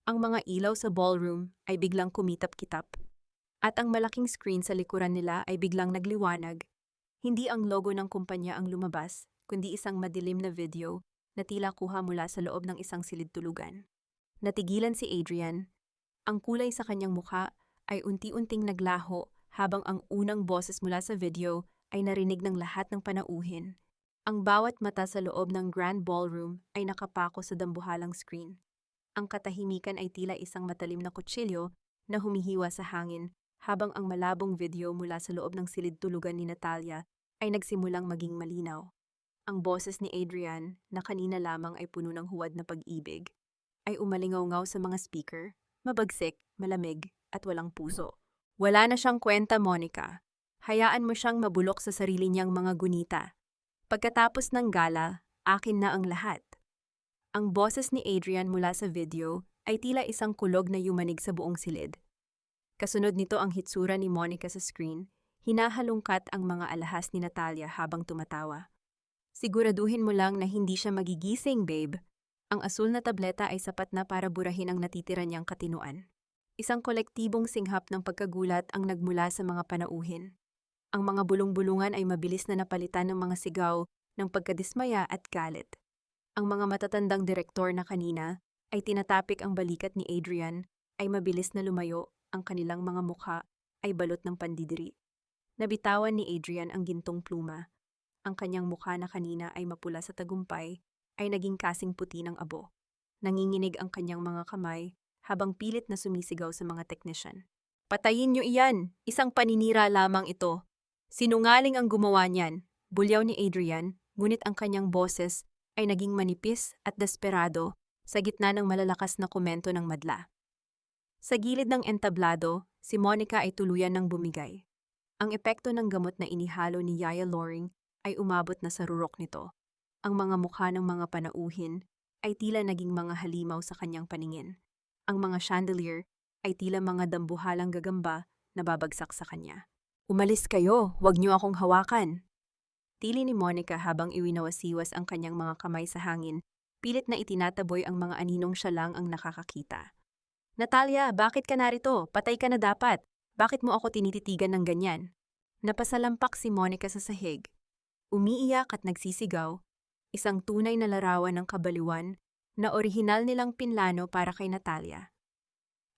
Ang mga ilaw sa ballroom ay biglang kumitap-kitap, at ang malaking screen sa likuran nila ay biglang nagliwanag. Hindi ang logo ng kumpanya ang lumabas, kundi isang madilim na video na tila kuha mula sa loob ng isang silid-tulugan. Natigilan si Adrian. Ang kulay sa kanyang mukha ay unti-unting naglaho habang ang unang boses mula sa video ay narinig ng lahat ng panauhin. Ang bawat mata sa loob ng Grand Ballroom ay nakapako sa dambuhalang screen. Ang katahimikan ay tila isang matalim na kutsilyo na humihiwa sa hangin habang ang malabong video mula sa loob ng silid-tulugan ni Natalia ay nagsimulang maging malinaw. Ang boses ni Adrian, na kanina lamang ay puno ng huwad na pag-ibig, ay umalingaw-ngaw sa mga speaker, mabagsik, malamig, at walang puso. "Wala na siyang kwenta, Monica. Hayaan mo siyang mabulok sa sarili niyang mga gunita. Pagkatapos ng gala, akin na ang lahat." Ang boses ni Adrian mula sa video ay tila isang kulog na yumanig sa buong silid. Kasunod nito ang hitsura ni Monica sa screen, hinahalungkat ang mga alahas ni Natalia habang tumatawa. "Siguraduhin mo lang na hindi siya magigising, babe. Ang asul na tableta ay sapat na para burahin ang natitira niyang katinuan." Isang kolektibong singhap ng pagkagulat ang nagmula sa mga panauhin. Ang mga bulong-bulungan ay mabilis na napalitan ng mga sigaw ng pagkadismaya at galit. Ang mga matatandang direktor na kanina ay tinatapik ang balikat ni Adrian ay mabilis na lumayo, ang kanilang mga mukha ay balot ng pandidiri. Nabitawan ni Adrian ang gintong pluma. Ang kanyang mukha na kanina ay mapula sa tagumpay ay naging kasing puti ng abo. Nanginginig ang kanyang mga kamay habang pilit na sumisigaw sa mga teknisyan. Patayin niyo iyan! Isang paninira lamang ito. Sinungaling ang gumawa niyan. Bulyaw ni Adrian, ngunit ang kanyang boses ay naging manipis at desperado sa gitna ng malalakas na komento ng madla. Sa gilid ng entablado, si Monica ay tuluyan ng bumigay. Ang epekto ng gamot na inihalo ni Yaya Loring ay umabot na sa rurok nito. Ang mga mukha ng mga panauhin ay tila naging mga halimaw sa kanyang paningin. Ang mga chandelier ay tila mga dambuhalang gagamba na babagsak sa kanya. Umalis kayo, huwag niyo akong hawakan. Tili ni Monica habang iwinawasiwas ang kanyang mga kamay sa hangin, pilit na itinataboy ang mga aninong siya lang ang nakakakita. Natalia, bakit ka narito? Patay ka na dapat. Bakit mo ako tinititigan ng ganyan? Napasalampak si Monica sa sahig. Umiiyak at nagsisigaw, isang tunay na larawan ng kabaliwan na orihinal nilang pinlano para kay Natalia.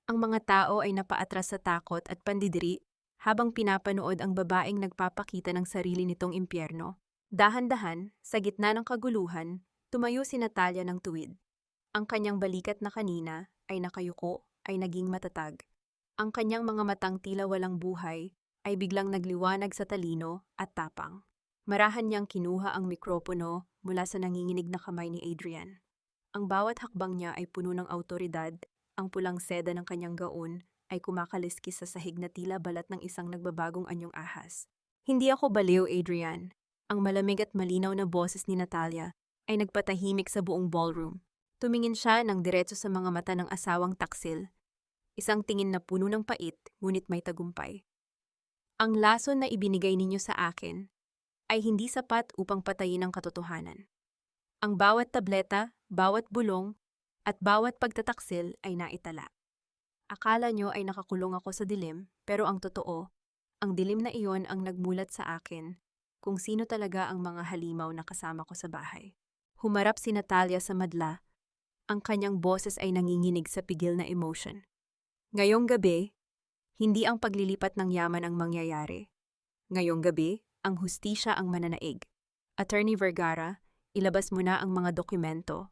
Ang mga tao ay napaatras sa takot at pandidiri habang pinapanood ang babaeng nagpapakita ng sarili nitong impyerno. Dahan-dahan, sa gitna ng kaguluhan, tumayo si Natalia ng tuwid. Ang kanyang balikat na kanina ay nakayuko ay naging matatag. Ang kanyang mga matang tila walang buhay ay biglang nagliwanag sa talino at tapang. Marahan niyang kinuha ang mikropono mula sa nanginginig na kamay ni Adrian. Ang bawat hakbang niya ay puno ng awtoridad, ang pulang seda ng kanyang gaon ay kumakaliskis sa sahig na tila balat ng isang nagbabagong anyong ahas. Hindi ako baliw, Adrian. Ang malamig at malinaw na boses ni Natalia ay nagpatahimik sa buong ballroom. Tumingin siya ng diretso sa mga mata ng asawang taksil. Isang tingin na puno ng pait, ngunit may tagumpay. Ang lason na ibinigay ninyo sa akin ay hindi sapat upang patayin ang katotohanan. Ang bawat tableta, bawat bulong, at bawat pagtataksil ay naitala. Akala nyo ay nakakulong ako sa dilim, pero ang totoo, ang dilim na iyon ang nagmulat sa akin kung sino talaga ang mga halimaw na kasama ko sa bahay. Humarap si Natalia sa madla, ang kanyang boses ay nanginginig sa pigil na emotion. Ngayong gabi, hindi ang paglilipat ng yaman ang mangyayari. Ngayong gabi, ang hustisya ang mananaig. Attorney Vergara, ilabas mo na ang mga dokumento.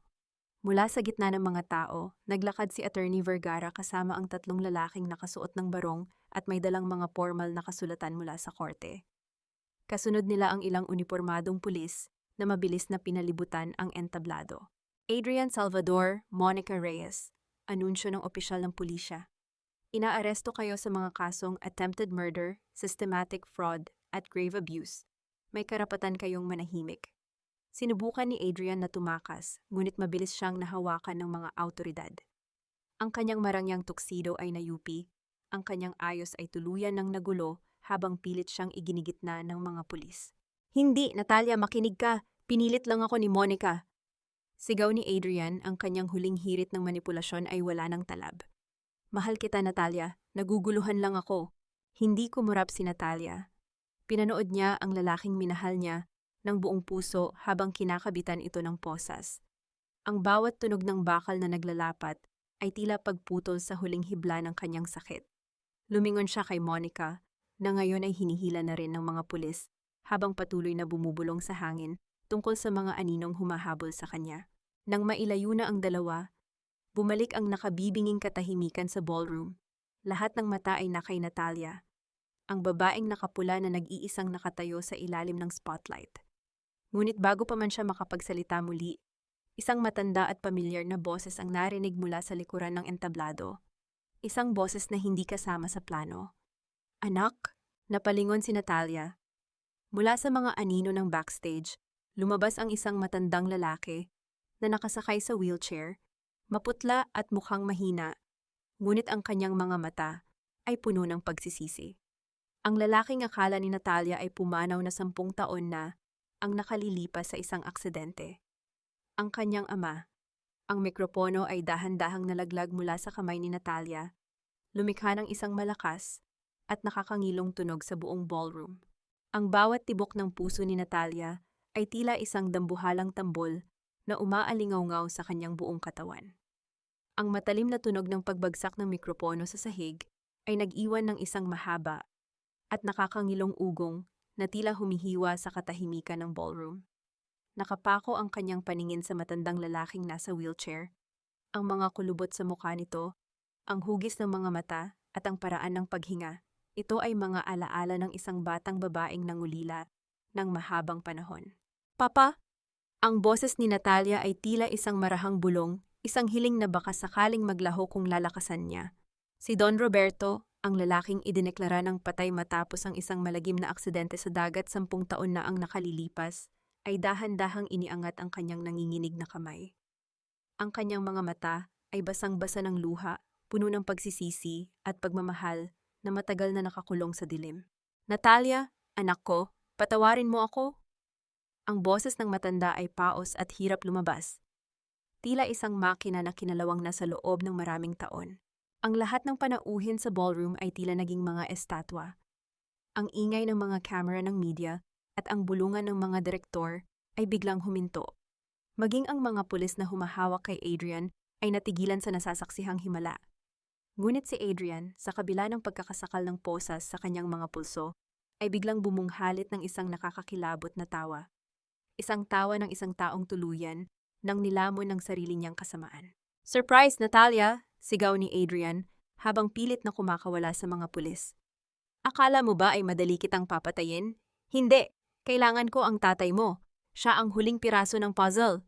Mula sa gitna ng mga tao, naglakad si Attorney Vergara kasama ang tatlong lalaking nakasuot ng barong at may dalang mga formal na kasulatan mula sa korte. Kasunod nila ang ilang unipormadong pulis na mabilis na pinalibutan ang entablado. Adrian Salvador, Monica Reyes, anunsyo ng opisyal ng pulisya. Inaaresto kayo sa mga kasong attempted murder, systematic fraud, at grave abuse. May karapatan kayong manahimik. Sinubukan ni Adrian na tumakas, ngunit mabilis siyang nahawakan ng mga awtoridad. Ang kanyang marangyang tuksido ay nayupi, ang kanyang ayos ay tuluyan ng nagulo habang pilit siyang iginigitna ng mga pulis. Hindi, Natalia, makinig ka. Pinilit lang ako ni Monica. Sigaw ni Adrian, ang kanyang huling hirit ng manipulasyon ay wala ng talab. Mahal kita, Natalia. Naguguluhan lang ako. Hindi kumurap si Natalia. Pinanood niya ang lalaking minahal niya ng buong puso habang kinakabitan ito ng posas. Ang bawat tunog ng bakal na naglalapat ay tila pagputol sa huling hibla ng kanyang sakit. Lumingon siya kay Monica, na ngayon ay hinihila na rin ng mga pulis habang patuloy na bumubulong sa hangin tungkol sa mga aninong humahabol sa kanya. Nang mailayo na ang dalawa, bumalik ang nakabibinging katahimikan sa ballroom. Lahat ng mata ay nakay Natalia, ang babaeng nakapula na nag-iisang nakatayo sa ilalim ng spotlight. Ngunit bago pa man siya makapagsalita muli, isang matanda at pamilyar na boses ang narinig mula sa likuran ng entablado. Isang boses na hindi kasama sa plano. Anak, napalingon si Natalia. Mula sa mga anino ng backstage, lumabas ang isang matandang lalaki na nakasakay sa wheelchair, maputla at mukhang mahina, ngunit ang kanyang mga mata ay puno ng pagsisisi. Ang lalaking akala ni Natalia ay pumanaw na 10 taon na ang nakalilipas sa isang aksidente. Ang kanyang ama. Ang mikropono ay dahan-dahang nalaglag mula sa kamay ni Natalia, lumikha ng isang malakas at nakakangilong tunog sa buong ballroom. Ang bawat tibok ng puso ni Natalia ay tila isang dambuhalang tambol na umaalingaw-ngaw sa kanyang buong katawan. Ang matalim na tunog ng pagbagsak ng mikropono sa sahig ay nag-iwan ng isang mahaba at nakakangilong ugong na tila humihiwa sa katahimikan ng ballroom. Nakapako ang kanyang paningin sa matandang lalaking nasa wheelchair, ang mga kulubot sa mukha nito, ang hugis ng mga mata at ang paraan ng paghinga. Ito ay mga alaala ng isang batang babaeng nangulila ng mahabang panahon. Papa! Ang boses ni Natalia ay tila isang marahang bulong, isang hiling na baka sakaling maglaho kung lalakasan niya. Si Don Roberto, ang lalaking idineklara ng patay matapos ang isang malagim na aksidente sa dagat 10 taon na ang nakalilipas, ay dahan-dahang iniangat ang kanyang nanginginig na kamay. Ang kanyang mga mata ay basang-basa ng luha, puno ng pagsisisi at pagmamahal na matagal na nakakulong sa dilim. Natalia, anak ko, patawarin mo ako? Ang boses ng matanda ay paos at hirap lumabas. Tila isang makina na kinalawang nasa loob ng maraming taon. Ang lahat ng panauhin sa ballroom ay tila naging mga estatwa. Ang ingay ng mga camera ng media at ang bulungan ng mga direktor ay biglang huminto. Maging ang mga pulis na humahawak kay Adrian ay natigilan sa nasasaksihang himala. Ngunit si Adrian, sa kabila ng pagkakasakal ng posas sa kanyang mga pulso, ay biglang bumunghalit ng isang nakakakilabot na tawa. Isang tawa ng isang taong tuluyan nang nilamon ng sarili niyang kasamaan. "Surprise, Natalia!" sigaw ni Adrian habang pilit na kumakawala sa mga pulis. "Akala mo ba ay madali kitang papatayin? Hindi! Kailangan ko ang tatay mo. Siya ang huling piraso ng puzzle.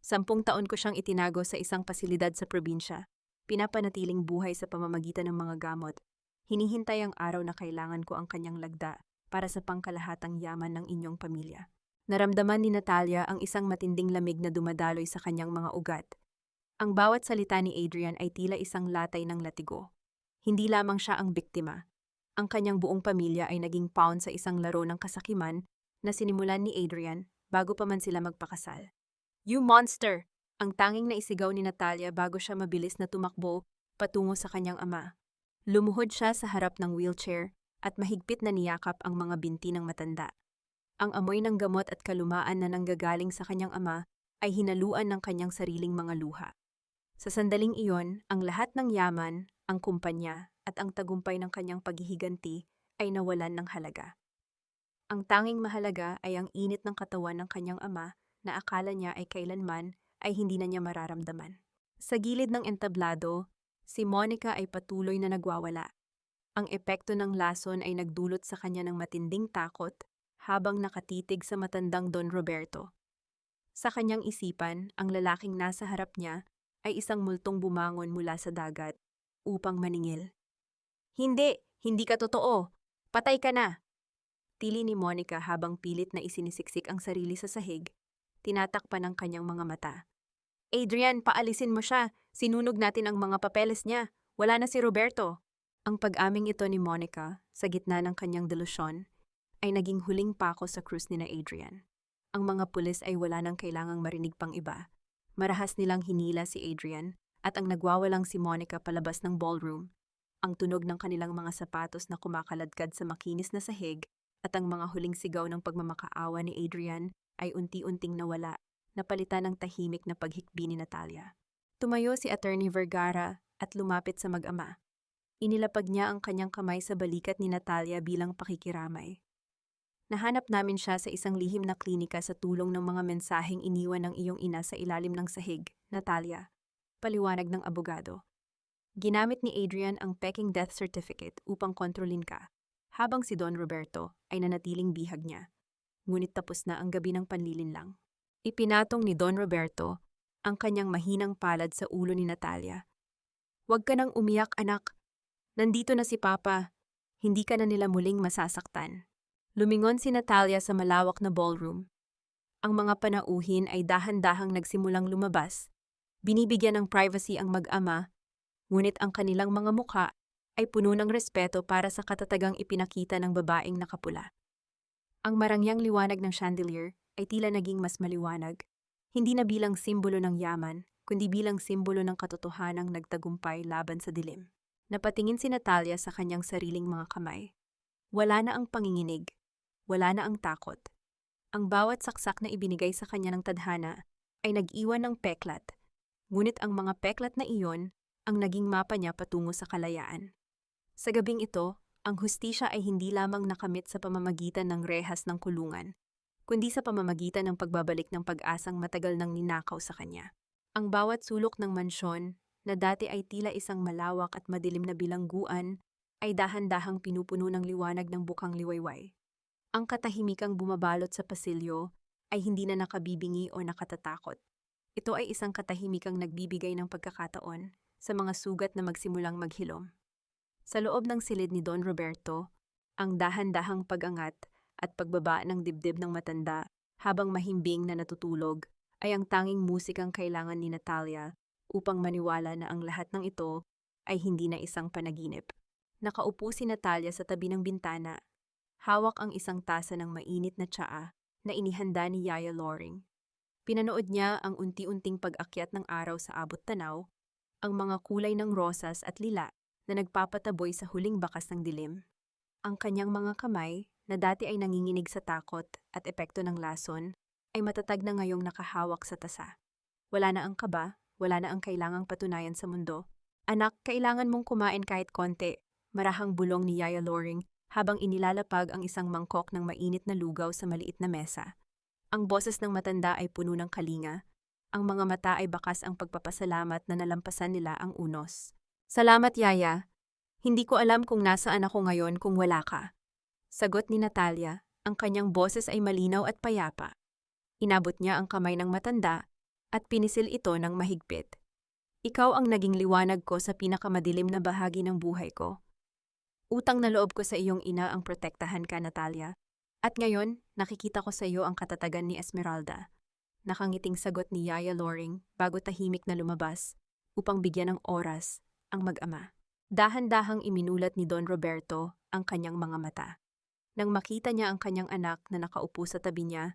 10 taon ko siyang itinago sa isang pasilidad sa probinsya. Pinapanatiling buhay sa pamamagitan ng mga gamot. Hinihintay ang araw na kailangan ko ang kanyang lagda para sa pangkalahatang yaman ng inyong pamilya." Naramdaman ni Natalia ang isang matinding lamig na dumadaloy sa kanyang mga ugat. Ang bawat salita ni Adrian ay tila isang latay ng latigo. Hindi lamang siya ang biktima. Ang kanyang buong pamilya ay naging pawn sa isang laro ng kasakiman na sinimulan ni Adrian bago pa man sila magpakasal. "You monster!" Ang tanging naisigaw ni Natalia bago siya mabilis na tumakbo patungo sa kanyang ama. Lumuhod siya sa harap ng wheelchair at mahigpit na niyakap ang mga binti ng matanda. Ang amoy ng gamot at kalumaan na nanggagaling sa kanyang ama ay hinaluan ng kanyang sariling mga luha. Sa sandaling iyon, ang lahat ng yaman, ang kumpanya, at ang tagumpay ng kanyang paghihiganti ay nawalan ng halaga. Ang tanging mahalaga ay ang init ng katawan ng kanyang ama na akala niya ay kailanman ay hindi na niya mararamdaman. Sa gilid ng entablado, si Monica ay patuloy na nagwawala. Ang epekto ng lason ay nagdulot sa kanya ng matinding takot habang nakatitig sa matandang Don Roberto. Sa kanyang isipan, ang lalaking nasa harap niya ay isang multong bumangon mula sa dagat upang maningil. "Hindi! Hindi ka totoo! Patay ka na!" Tili ni Monica habang pilit na isinisiksik ang sarili sa sahig, tinatakpan ng kanyang mga mata. "Adrian, paalisin mo siya! Sinunog natin ang mga papeles niya! Wala na si Roberto!" Ang pag-aming ito ni Monica, sa gitna ng kanyang delusyon, ay naging huling pako sa krus ni na Adrian. Ang mga pulis ay wala nang kailangang marinig pang iba. Marahas nilang hinila si Adrian at ang nagwawalang si Monica palabas ng ballroom. Ang tunog ng kanilang mga sapatos na kumakaladkad sa makinis na sahig at ang mga huling sigaw ng pagmamakaawa ni Adrian ay unti-unting nawala, napalitan ng tahimik na paghikbi ni Natalia. Tumayo si Attorney Vergara at lumapit sa mag-ama. Inilapag niya ang kanyang kamay sa balikat ni Natalia bilang pakikiramay. "Nahanap namin siya sa isang lihim na klinika sa tulong ng mga mensaheng iniwan ng iyong ina sa ilalim ng sahig, Natalia," paliwanag ng abogado. Ginamit ni Adrian ang peking death certificate upang kontrolin ka, habang si Don Roberto ay nanatiling bihag niya. Ngunit tapos na ang gabi ng panlilinlang. Ipinatong ni Don Roberto ang kanyang mahinang palad sa ulo ni Natalia. "Huwag ka nang umiyak, anak. Nandito na si Papa. Hindi ka na nila muling masasaktan." Lumingon si Natalia sa malawak na ballroom. Ang mga panauhin ay dahan-dahang nagsimulang lumabas. Binibigyan ng privacy ang mag-ama, ngunit ang kanilang mga mukha ay puno ng respeto para sa katatagang ipinakita ng babaeng nakapula. Ang marangyang liwanag ng chandelier ay tila naging mas maliwanag, hindi na bilang simbolo ng yaman, kundi bilang simbolo ng katotohanang nagtagumpay laban sa dilim. Napatingin si Natalia sa kanyang sariling mga kamay. Wala na ang panginginig. Wala na ang takot. Ang bawat saksak na ibinigay sa kanya ng tadhana ay nag-iwan ng peklat. Ngunit ang mga peklat na iyon ang naging mapa niya patungo sa kalayaan. Sa gabing ito, ang hustisya ay hindi lamang nakamit sa pamamagitan ng rehas ng kulungan, kundi sa pamamagitan ng pagbabalik ng pag-asang matagal nang ninakaw sa kanya. Ang bawat sulok ng mansyon, na dati ay tila isang malawak at madilim na bilangguan, ay dahan-dahang pinupuno ng liwanag ng bukang liwayway. Ang katahimikang bumabalot sa pasilyo ay hindi na nakabibingi o nakatatakot. Ito ay isang katahimikang nagbibigay ng pagkakataon sa mga sugat na magsimulang maghilom. Sa loob ng silid ni Don Roberto, ang dahan-dahang pag-angat at pagbaba ng dibdib ng matanda habang mahimbing na natutulog ay ang tanging musikang kailangan ni Natalia upang maniwala na ang lahat ng ito ay hindi na isang panaginip. Nakaupo si Natalia sa tabi ng bintana. Hawak ang isang tasa ng mainit na tsaa na inihanda ni Yaya Loring. Pinanood niya ang unti-unting pag-akyat ng araw sa abot tanaw, ang mga kulay ng rosas at lila na nagpapataboy sa huling bakas ng dilim. Ang kanyang mga kamay, na dati ay nanginginig sa takot at epekto ng lason, ay matatag na ngayong nakahawak sa tasa. Wala na ang kaba, wala na ang kailangang patunayan sa mundo. Anak, kailangan mong kumain kahit konti, marahang bulong ni Yaya Loring habang inilalapag ang isang mangkok ng mainit na lugaw sa maliit na mesa. Ang boses ng matanda ay puno ng kalinga. Ang mga mata ay bakas ang pagpapasalamat na nalampasan nila ang unos. Salamat, Yaya. Hindi ko alam kung nasaan ako ngayon kung wala ka. Sagot ni Natalia, ang kanyang boses ay malinaw at payapa. Inabot niya ang kamay ng matanda at pinisil ito ng mahigpit. Ikaw ang naging liwanag ko sa pinakamadilim na bahagi ng buhay ko. Utang na loob ko sa iyong ina ang protektahan ka, Natalia. At ngayon, nakikita ko sa iyo ang katatagan ni Esmeralda. Nakangiting sagot ni Yaya Loring bago tahimik na lumabas upang bigyan ng oras ang mag-ama. Dahan-dahang iminulat ni Don Roberto ang kanyang mga mata. Nang makita niya ang kanyang anak na nakaupo sa tabi niya,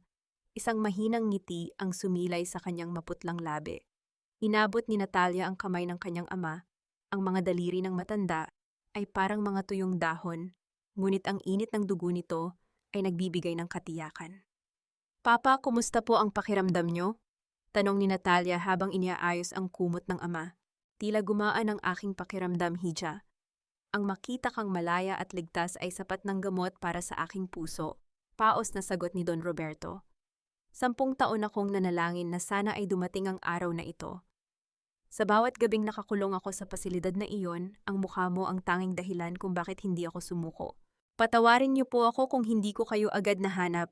isang mahinang ngiti ang sumilay sa kanyang maputlang labi. Inabot ni Natalia ang kamay ng kanyang ama. Ang mga daliri ng matanda ay parang mga tuyong dahon, ngunit ang init ng dugo nito ay nagbibigay ng katiyakan. Papa, kumusta po ang pakiramdam niyo? Tanong ni Natalia habang iniaayos ang kumot ng ama. Tila gumaan ang aking pakiramdam, Hija. Ang makita kang malaya at ligtas ay sapat ng gamot para sa aking puso. Paos na sagot ni Don Roberto. 10 taon akong nanalangin na sana ay dumating ang araw na ito. Sa bawat gabing nakakulong ako sa pasilidad na iyon, ang mukha mo ang tanging dahilan kung bakit hindi ako sumuko. Patawarin niyo po ako kung hindi ko kayo agad nahanap.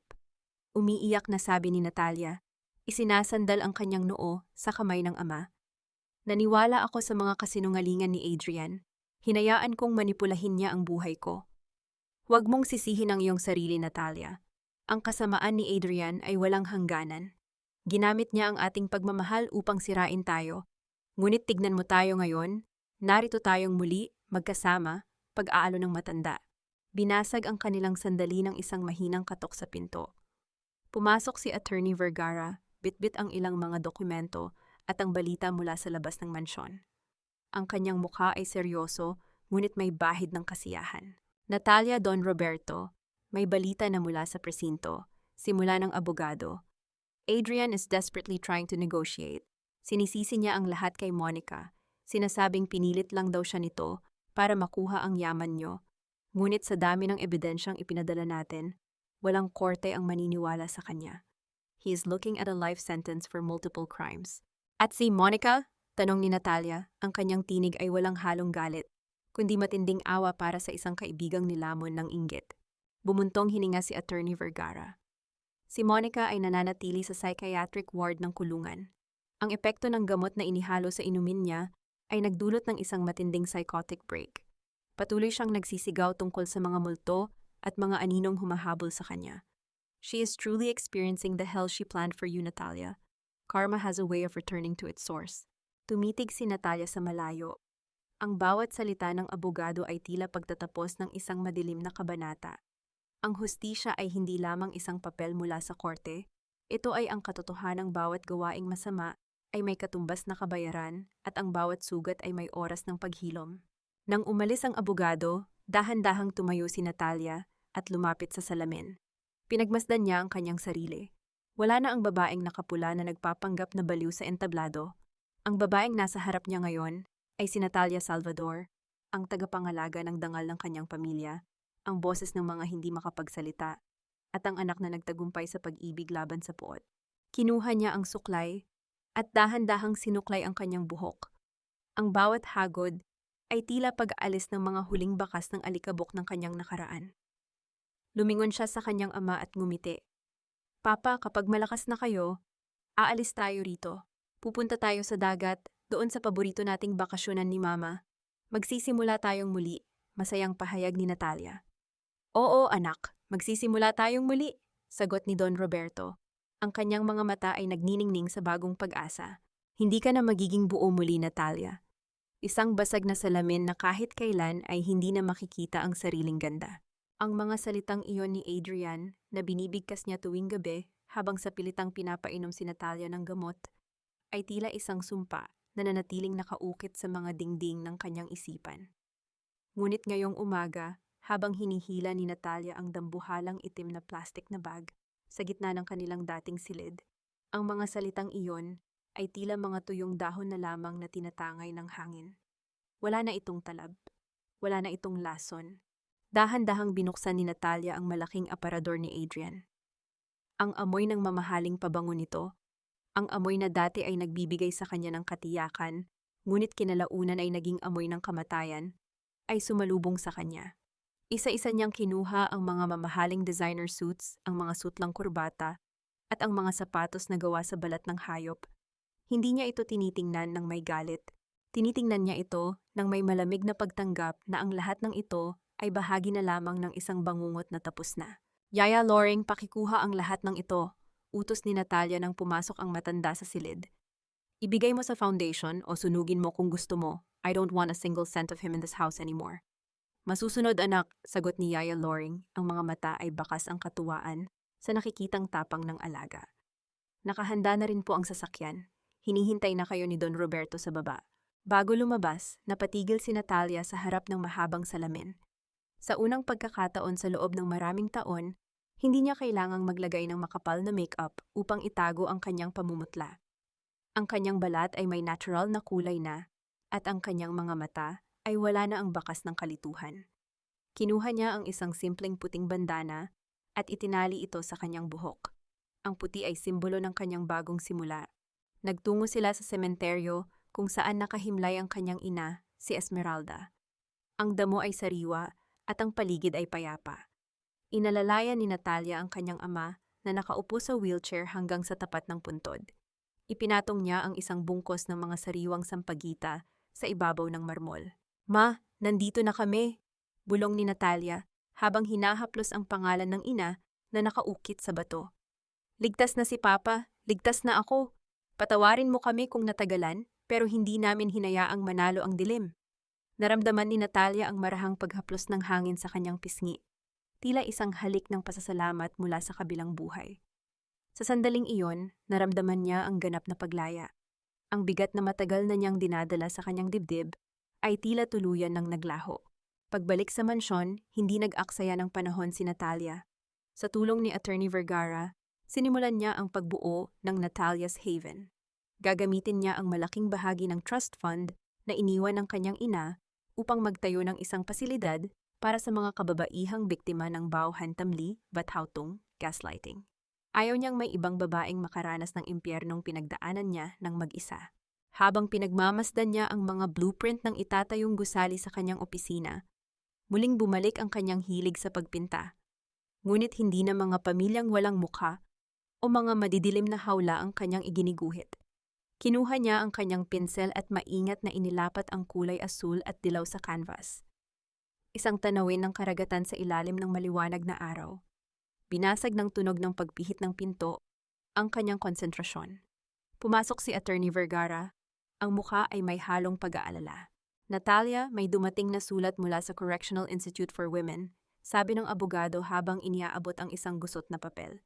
Umiiyak na sabi ni Natalia. Isinasandal ang kanyang noo sa kamay ng ama. Naniwala ako sa mga kasinungalingan ni Adrian. Hinayaan kong manipulahin niya ang buhay ko. Huwag mong sisihin ang iyong sarili, Natalia. Ang kasamaan ni Adrian ay walang hangganan. Ginamit niya ang ating pagmamahal upang sirain tayo. Ngunit tignan mo tayo ngayon, narito tayong muli, magkasama, pag-aalo ng matanda. Binasag ang kanilang sandali ng isang mahinang katok sa pinto. Pumasok si Attorney Vergara, bitbit ang ilang mga dokumento at ang balita mula sa labas ng mansyon. Ang kanyang mukha ay seryoso, ngunit may bahid ng kasiyahan. Natalia, Don Roberto, may balita na mula sa presinto, simula ng abogado. Adrian is desperately trying to negotiate. Sinisisi niya ang lahat kay Monica. Sinasabing pinilit lang daw siya nito para makuha ang yaman niyo. Ngunit sa dami ng ebidensyang ipinadala natin, walang korte ang maniniwala sa kanya. He is looking at a life sentence for multiple crimes. At si Monica? Tanong ni Natalia, ang kanyang tinig ay walang halong galit, kundi matinding awa para sa isang kaibigang nilamon ng inggit. Bumuntong hininga si Attorney Vergara. Si Monica ay nananatili sa psychiatric ward ng kulungan. Ang epekto ng gamot na inihalo sa inumin niya ay nagdulot ng isang matinding psychotic break. Patuloy siyang nagsisigaw tungkol sa mga multo at mga aninong humahabol sa kanya. She is truly experiencing the hell she planned for you, Natalia. Karma has a way of returning to its source. Tumitig si Natalia sa malayo. Ang bawat salita ng abogado ay tila pagtatapos ng isang madilim na kabanata. Ang hustisya ay hindi lamang isang papel mula sa korte. Ito ay ang katotohanang bawat gawaing masama ay may katumbas na kabayaran at ang bawat sugat ay may oras ng paghilom. Nang umalis ang abogado, dahan-dahang tumayo si Natalia at lumapit sa salamin. Pinagmasdan niya ang kanyang sarili. Wala na ang babaeng nakapula na nagpapanggap na baliw sa entablado. Ang babaeng nasa harap niya ngayon ay si Natalia Salvador, ang tagapangalaga ng dangal ng kanyang pamilya, ang boses ng mga hindi makapagsalita, at ang anak na nagtagumpay sa pag-ibig laban sa puot. Kinuha niya ang suklay at dahan-dahang sinuklay ang kanyang buhok. Ang bawat hagod ay tila pag-aalis ng mga huling bakas ng alikabok ng kanyang nakaraan. Lumingon siya sa kanyang ama at ngumiti. Papa, kapag malakas na kayo, aalis tayo rito. Pupunta tayo sa dagat, doon sa paborito nating bakasyonan ni Mama. Magsisimula tayong muli, masayang pahayag ni Natalia. Oo, anak, magsisimula tayong muli, sagot ni Don Roberto. Ang kanyang mga mata ay nagniningning sa bagong pag-asa. Hindi ka na magiging buo muli, Natalia. Isang basag na salamin na kahit kailan ay hindi na makikita ang sariling ganda. Ang mga salitang iyon ni Adrian na binibigkas niya tuwing gabi habang sa pilitang pinapainom si Natalia ng gamot ay tila isang sumpa na nanatiling nakaukit sa mga dingding ng kanyang isipan. Ngunit ngayong umaga, habang hinihila ni Natalia ang dambuhalang itim na plastic na bag sa gitna ng kanilang dating silid, ang mga salitang iyon ay tila mga tuyong dahon na lamang na tinatangay ng hangin. Wala na itong talab, wala na itong lason. Dahan-dahang binuksan ni Natalia ang malaking aparador ni Adrian. Ang amoy ng mamahaling pabango nito, ang amoy na dati ay nagbibigay sa kanya ng katiyakan, ngunit kinalaunan ay naging amoy ng kamatayan, ay sumalubong sa kanya. Isa-isa niyang kinuha ang mga mamahaling designer suits, ang mga sutlang kurbata, at ang mga sapatos na gawa sa balat ng hayop. Hindi niya ito tinitingnan ng may galit. Tinitingnan niya ito ng may malamig na pagtanggap na ang lahat ng ito ay bahagi na lamang ng isang bangungot na tapos na. Yaya Loring, pakikuha ang lahat ng ito, utos ni Natalia nang pumasok ang matanda sa silid. Ibigay mo sa foundation o sunugin mo kung gusto mo. I don't want a single cent of him in this house anymore. Masusunod, anak, sagot ni Yaya Loring. Ang mga mata ay bakas ang katuwaan sa nakikitang tapang ng alaga. Nakahanda na rin po ang sasakyan. Hinihintay na kayo ni Don Roberto sa baba. Bago lumabas, napatigil si Natalia sa harap ng mahabang salamin. Sa unang pagkakataon sa loob ng maraming taon, hindi niya kailangang maglagay ng makapal na makeup upang itago ang kanyang pamumutla. Ang kanyang balat ay may natural na kulay na, at ang kanyang mga mata ay wala na ang bakas ng kalituhan. Kinuha niya ang isang simpleng puting bandana at itinali ito sa kanyang buhok. Ang puti ay simbolo ng kanyang bagong simula. Nagtungo sila sa sementeryo kung saan nakahimlay ang kanyang ina, si Esmeralda. Ang damo ay sariwa at ang paligid ay payapa. Inalalayan ni Natalia ang kanyang ama na nakaupo sa wheelchair hanggang sa tapat ng puntod. Ipinatong niya ang isang bungkos ng mga sariwang sampagita sa ibabaw ng marmol. Ma, nandito na kami, bulong ni Natalia habang hinahaplos ang pangalan ng ina na nakaukit sa bato. Ligtas na si Papa, ligtas na ako. Patawarin mo kami kung natagalan, pero hindi namin hinayaang manalo ang dilim. Naramdaman ni Natalia ang marahang paghaplos ng hangin sa kanyang pisngi. Tila isang halik ng pasasalamat mula sa kabilang buhay. Sa sandaling iyon, naramdaman niya ang ganap na paglaya. Ang bigat na matagal na niyang dinadala sa kanyang dibdib ay tila tuluyan ng naglaho. Pagbalik sa mansyon, hindi nag-aksaya ng panahon si Natalia. Sa tulong ni Attorney Vergara, sinimulan niya ang pagbuo ng Natalia's Haven. Gagamitin niya ang malaking bahagi ng trust fund na iniwan ng kanyang ina upang magtayo ng isang pasilidad para sa mga kababaihang biktima ng bawhan tamli, bathautong, gaslighting. Ayaw niyang may ibang babaeng makaranas ng impyernong pinagdaanan niya ng mag-isa. Habang pinagmamasdan niya ang mga blueprint ng itatayong gusali sa kanyang opisina, muling bumalik ang kanyang hilig sa pagpinta. Ngunit hindi na mga pamilyang walang mukha o mga madidilim na hawla ang kanyang iginiguhit. Kinuha niya ang kanyang pinsel at maingat na inilapat ang kulay asul at dilaw sa canvas. Isang tanawin ng karagatan sa ilalim ng maliwanag na araw. Binasag ng tunog ng pagpihit ng pinto ang kanyang konsentrasyon. Pumasok si Attorney Vergara. Ang mukha ay may halong pag-aalala. Natalia, may dumating na sulat mula sa Correctional Institute for Women, sabi ng abogado habang iniaabot ang isang gusot na papel.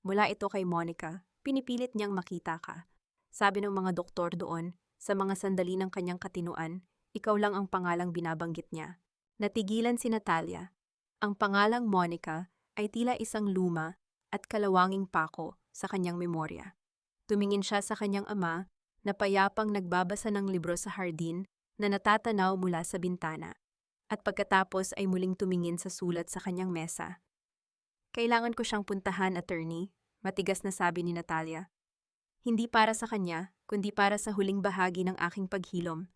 Mula ito kay Monica, pinipilit niyang makita ka. Sabi ng mga doktor doon, sa mga sandali ng kanyang katinuan, ikaw lang ang pangalang binabanggit niya. Natigilan si Natalia. Ang pangalang Monica ay tila isang luma at kalawanging pako sa kanyang memorya. Tumingin siya sa kanyang ama na payapang nagbabasa ng libro sa hardin na natatanaw mula sa bintana, at pagkatapos ay muling tumingin sa sulat sa kanyang mesa. Kailangan ko siyang puntahan, attorney, matigas na sabi ni Natalia. Hindi para sa kanya, kundi para sa huling bahagi ng aking paghilom.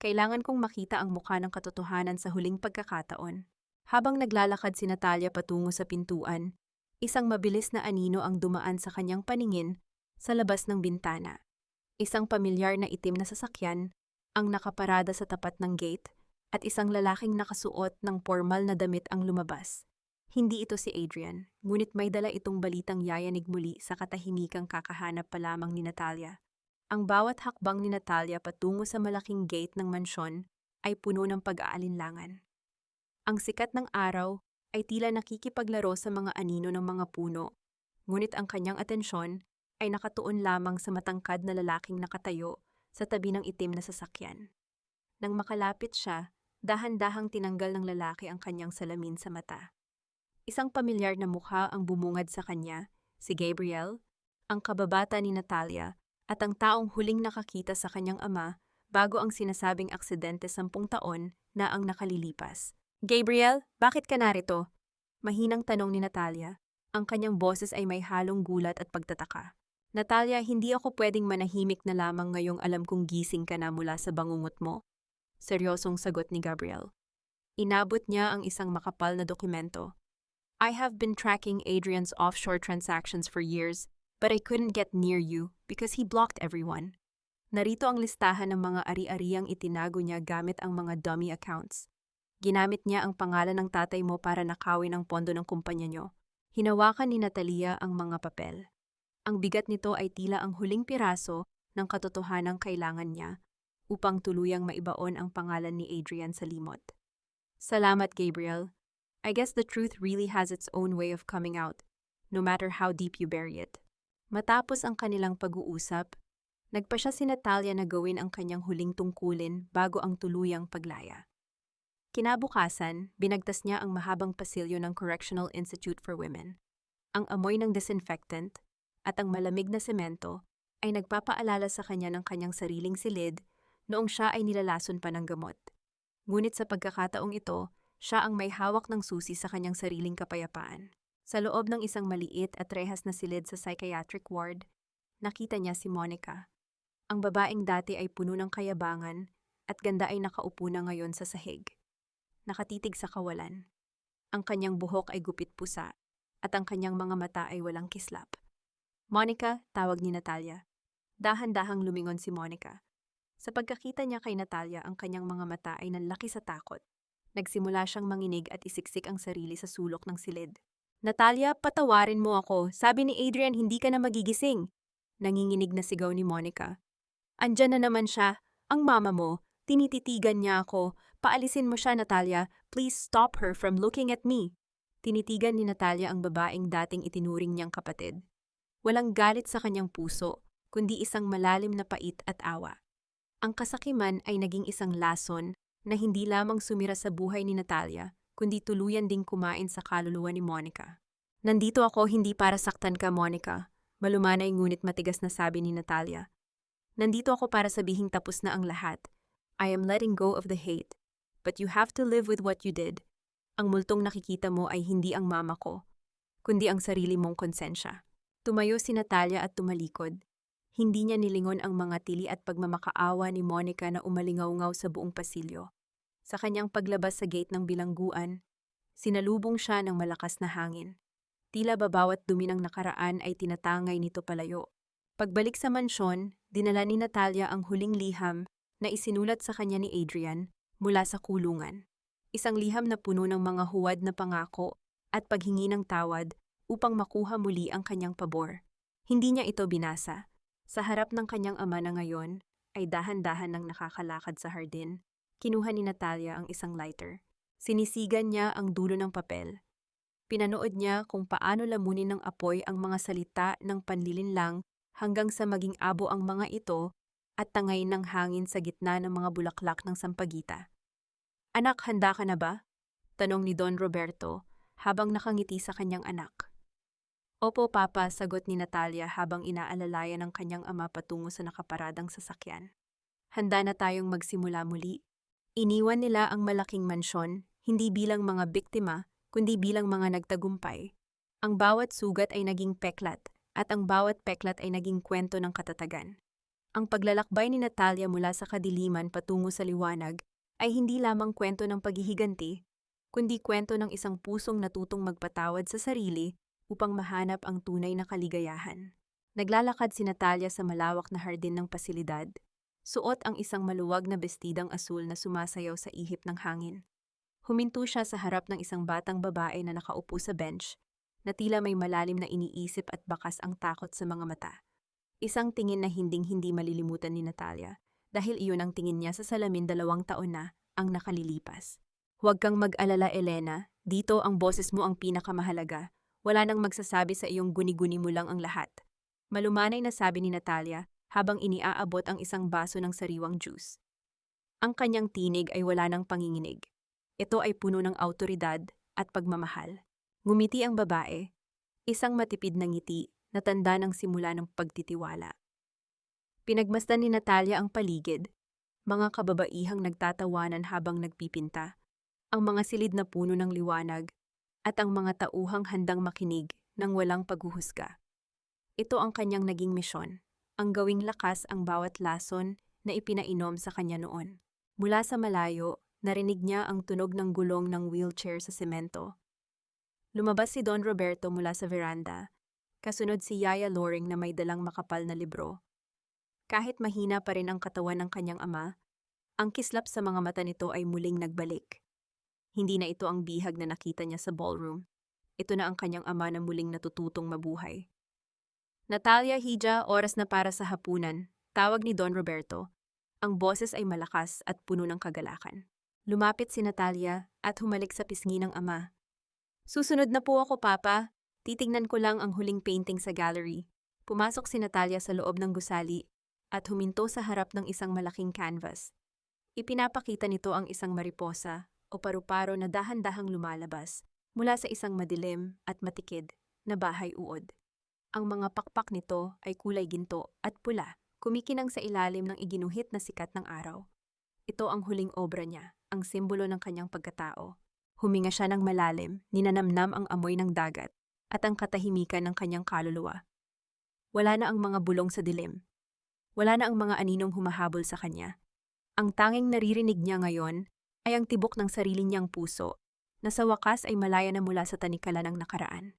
Kailangan kong makita ang mukha ng katotohanan sa huling pagkakataon. Habang naglalakad si Natalia patungo sa pintuan, isang mabilis na anino ang dumaan sa kanyang paningin sa labas ng bintana. Isang pamilyar na itim na sasakyan ang nakaparada sa tapat ng gate at isang lalaking nakasuot ng formal na damit ang lumabas. Hindi ito si Adrian, ngunit may dala itong balitang yayanig muli sa katahimikang kakahanap pa lamang ni Natalia. Ang bawat hakbang ni Natalia patungo sa malaking gate ng mansyon ay puno ng pag-aalinlangan. Ang sikat ng araw ay tila nakikipaglaro sa mga anino ng mga puno, ngunit ang kanyang atensyon ay nakatuon lamang sa matangkad na lalaking nakatayo sa tabi ng itim na sasakyan. Nang makalapit siya, dahan-dahang tinanggal ng lalaki ang kanyang salamin sa mata. Isang pamilyar na mukha ang bumungad sa kanya, si Gabriel, ang kababata ni Natalia, at ang taong huling nakakita sa kanyang ama bago ang sinasabing aksidente 10 taon na ang nakalilipas. Gabriel, bakit ka narito? Mahinang tanong ni Natalia. Ang kanyang boses ay may halong gulat at pagtataka. Natalia, hindi ako pwedeng manahimik na lamang ngayong alam kong gising ka na mula sa bangungot mo. Seryosong sagot ni Gabriel. Inabot niya ang isang makapal na dokumento. I have been tracking Adrian's offshore transactions for years, but I couldn't get near you because he blocked everyone. Narito ang listahan ng mga ari-ariang itinago niya gamit ang mga dummy accounts. Ginamit niya ang pangalan ng tatay mo para nakawin ang pondo ng kumpanya niyo. Hinawakan ni Natalia ang mga papel. Ang bigat nito ay tila ang huling piraso ng katotohanang kailangan niya upang tuluyang maibaon ang pangalan ni Adrian sa limot. Salamat, Gabriel. I guess the truth really has its own way of coming out, no matter how deep you bury it. Matapos ang kanilang pag-uusap, nagpa siya si Natalia na gawin ang kanyang huling tungkulin bago ang tuluyang paglaya. Kinabukasan, binagtas niya ang mahabang pasilyo ng Correctional Institute for Women. Ang amoy ng disinfectant at ang malamig na semento ay nagpapaalala sa kanya ng kanyang sariling silid noong siya ay nilalason pa ng gamot. Ngunit sa pagkakataong ito, siya ang may hawak ng susi sa kanyang sariling kapayapaan. Sa loob ng isang maliit at rehas na silid sa psychiatric ward, nakita niya si Monica. Ang babaeng dati ay puno ng kayabangan at ganda ay nakaupo na ngayon sa sahig. Nakatitig sa kawalan. Ang kanyang buhok ay gupit pusa at ang kanyang mga mata ay walang kislap. Monica, tawag ni Natalia. Dahan-dahang lumingon si Monica. Sa pagkakita niya kay Natalia, ang kanyang mga mata ay nanlaki sa takot. Nagsimula siyang manginig at isiksik ang sarili sa sulok ng silid. Natalia, patawarin mo ako. Sabi ni Adrian, hindi ka na magigising. Nanginginig na sigaw ni Monica. Andyan na naman siya. Ang mama mo. Tinititigan niya ako. Paalisin mo siya, Natalia. Please stop her from looking at me. Tinitigan ni Natalia ang babaeng dating itinuring niyang kapatid. Walang galit sa kanyang puso, kundi isang malalim na pait at awa. Ang kasakiman ay naging isang lason na hindi lamang sumira sa buhay ni Natalia, kundi tuluyan ding kumain sa kaluluwa ni Monica. Nandito ako hindi para saktan ka, Monica. Malumanay ngunit matigas na sabi ni Natalia. Nandito ako para sabihing tapos na ang lahat. I am letting go of the hate. But you have to live with what you did. Ang multong nakikita mo ay hindi ang mama ko, kundi ang sarili mong konsensya. Tumayo si Natalia at tumalikod. Hindi niya nilingon ang mga tili at pagmamakaawa ni Monica na umalingaw-ngaw sa buong pasilyo. Sa kanyang paglabas sa gate ng bilangguan, sinalubong siya ng malakas na hangin. Tila ba bawat dumi ng nakaraan ay tinatangay nito palayo. Pagbalik sa mansyon, dinala ni Natalia ang huling liham na isinulat sa kanya ni Adrian mula sa kulungan. Isang liham na puno ng mga huwad na pangako at paghingi ng tawad upang makuha muli ang kanyang pabor. Hindi niya ito binasa. Sa harap ng kanyang ama na ngayon, ay dahan-dahan nang nakakalakad sa hardin. Kinuha ni Natalia ang isang lighter. Sinisigan niya ang dulo ng papel. Pinanood niya kung paano lamunin ng apoy ang mga salita ng panlilinlang hanggang sa maging abo ang mga ito at tangay ng hangin sa gitna ng mga bulaklak ng sampagita. Anak, handa ka na ba? Tanong ni Don Roberto habang nakangiti sa kanyang anak. Opo, Papa, sagot ni Natalia habang inaalalayan ng kanyang ama patungo sa nakaparadang sasakyan. Handa na tayong magsimula muli. Iniwan nila ang malaking mansyon, hindi bilang mga biktima, kundi bilang mga nagtagumpay. Ang bawat sugat ay naging peklat, at ang bawat peklat ay naging kwento ng katatagan. Ang paglalakbay ni Natalia mula sa kadiliman patungo sa liwanag ay hindi lamang kwento ng paghihiganti, kundi kwento ng isang pusong natutong magpatawad sa sarili upang mahanap ang tunay na kaligayahan. Naglalakad si Natalia sa malawak na hardin ng pasilidad. Suot ang isang maluwag na bestidang asul na sumasayaw sa ihip ng hangin. Huminto siya sa harap ng isang batang babae na nakaupo sa bench, na tila may malalim na iniisip at bakas ang takot sa mga mata. Isang tingin na hinding-hindi malilimutan ni Natalia, dahil iyon ang tingin niya sa salamin 2 taon na ang nakalilipas. Huwag kang mag-alala, Elena, dito ang boses mo ang pinakamahalaga. Wala nang magsasabi sa iyong guni-guni mo lang ang lahat. Malumanay na sabi ni Natalia habang iniaabot ang isang baso ng sariwang juice. Ang kanyang tinig ay wala ng panginginig. Ito ay puno ng awtoridad at pagmamahal. Ngumiti ang babae, isang matipid na ngiti na tanda ng simula ng pagtitiwala. Pinagmasdan ni Natalia ang paligid, mga kababaihang nagtatawanan habang nagpipinta, ang mga silid na puno ng liwanag, at ang mga tauhang handang makinig ng walang paghuhusga. Ito ang kanyang naging misyon, ang gawing lakas ang bawat lason na ipinainom sa kanya noon. Mula sa malayo, narinig niya ang tunog ng gulong ng wheelchair sa semento. Lumabas si Don Roberto mula sa veranda, kasunod si Yaya Loring na may dalang makapal na libro. Kahit mahina pa rin ang katawan ng kanyang ama, ang kislap sa mga mata nito ay muling nagbalik. Hindi na ito ang bihag na nakita niya sa ballroom. Ito na ang kanyang ama na muling natututong mabuhay. Natalia, Hija, oras na para sa hapunan, tawag ni Don Roberto. Ang boses ay malakas at puno ng kagalakan. Lumapit si Natalia at humalik sa pisngi ng ama. Susunod na po ako, Papa. Titingnan ko lang ang huling painting sa gallery. Pumasok si Natalia sa loob ng gusali at huminto sa harap ng isang malaking canvas. Ipinapakita nito ang isang mariposa o paru-paro na dahan-dahang lumalabas mula sa isang madilim at matikid na bahay uod. Ang mga pakpak nito ay kulay ginto at pula, kumikinang sa ilalim ng iginuhit na sikat ng araw. Ito ang huling obra niya, ang simbolo ng kanyang pagkatao. Huminga siya ng malalim, ninanamnam ang amoy ng dagat at ang katahimikan ng kanyang kaluluwa. Wala na ang mga bulong sa dilim. Wala na ang mga aninong humahabol sa kanya. Ang tanging naririnig niya ngayon ay ang tibok ng sarili niyang puso, na sa wakas ay malaya na mula sa tanikala ng nakaraan.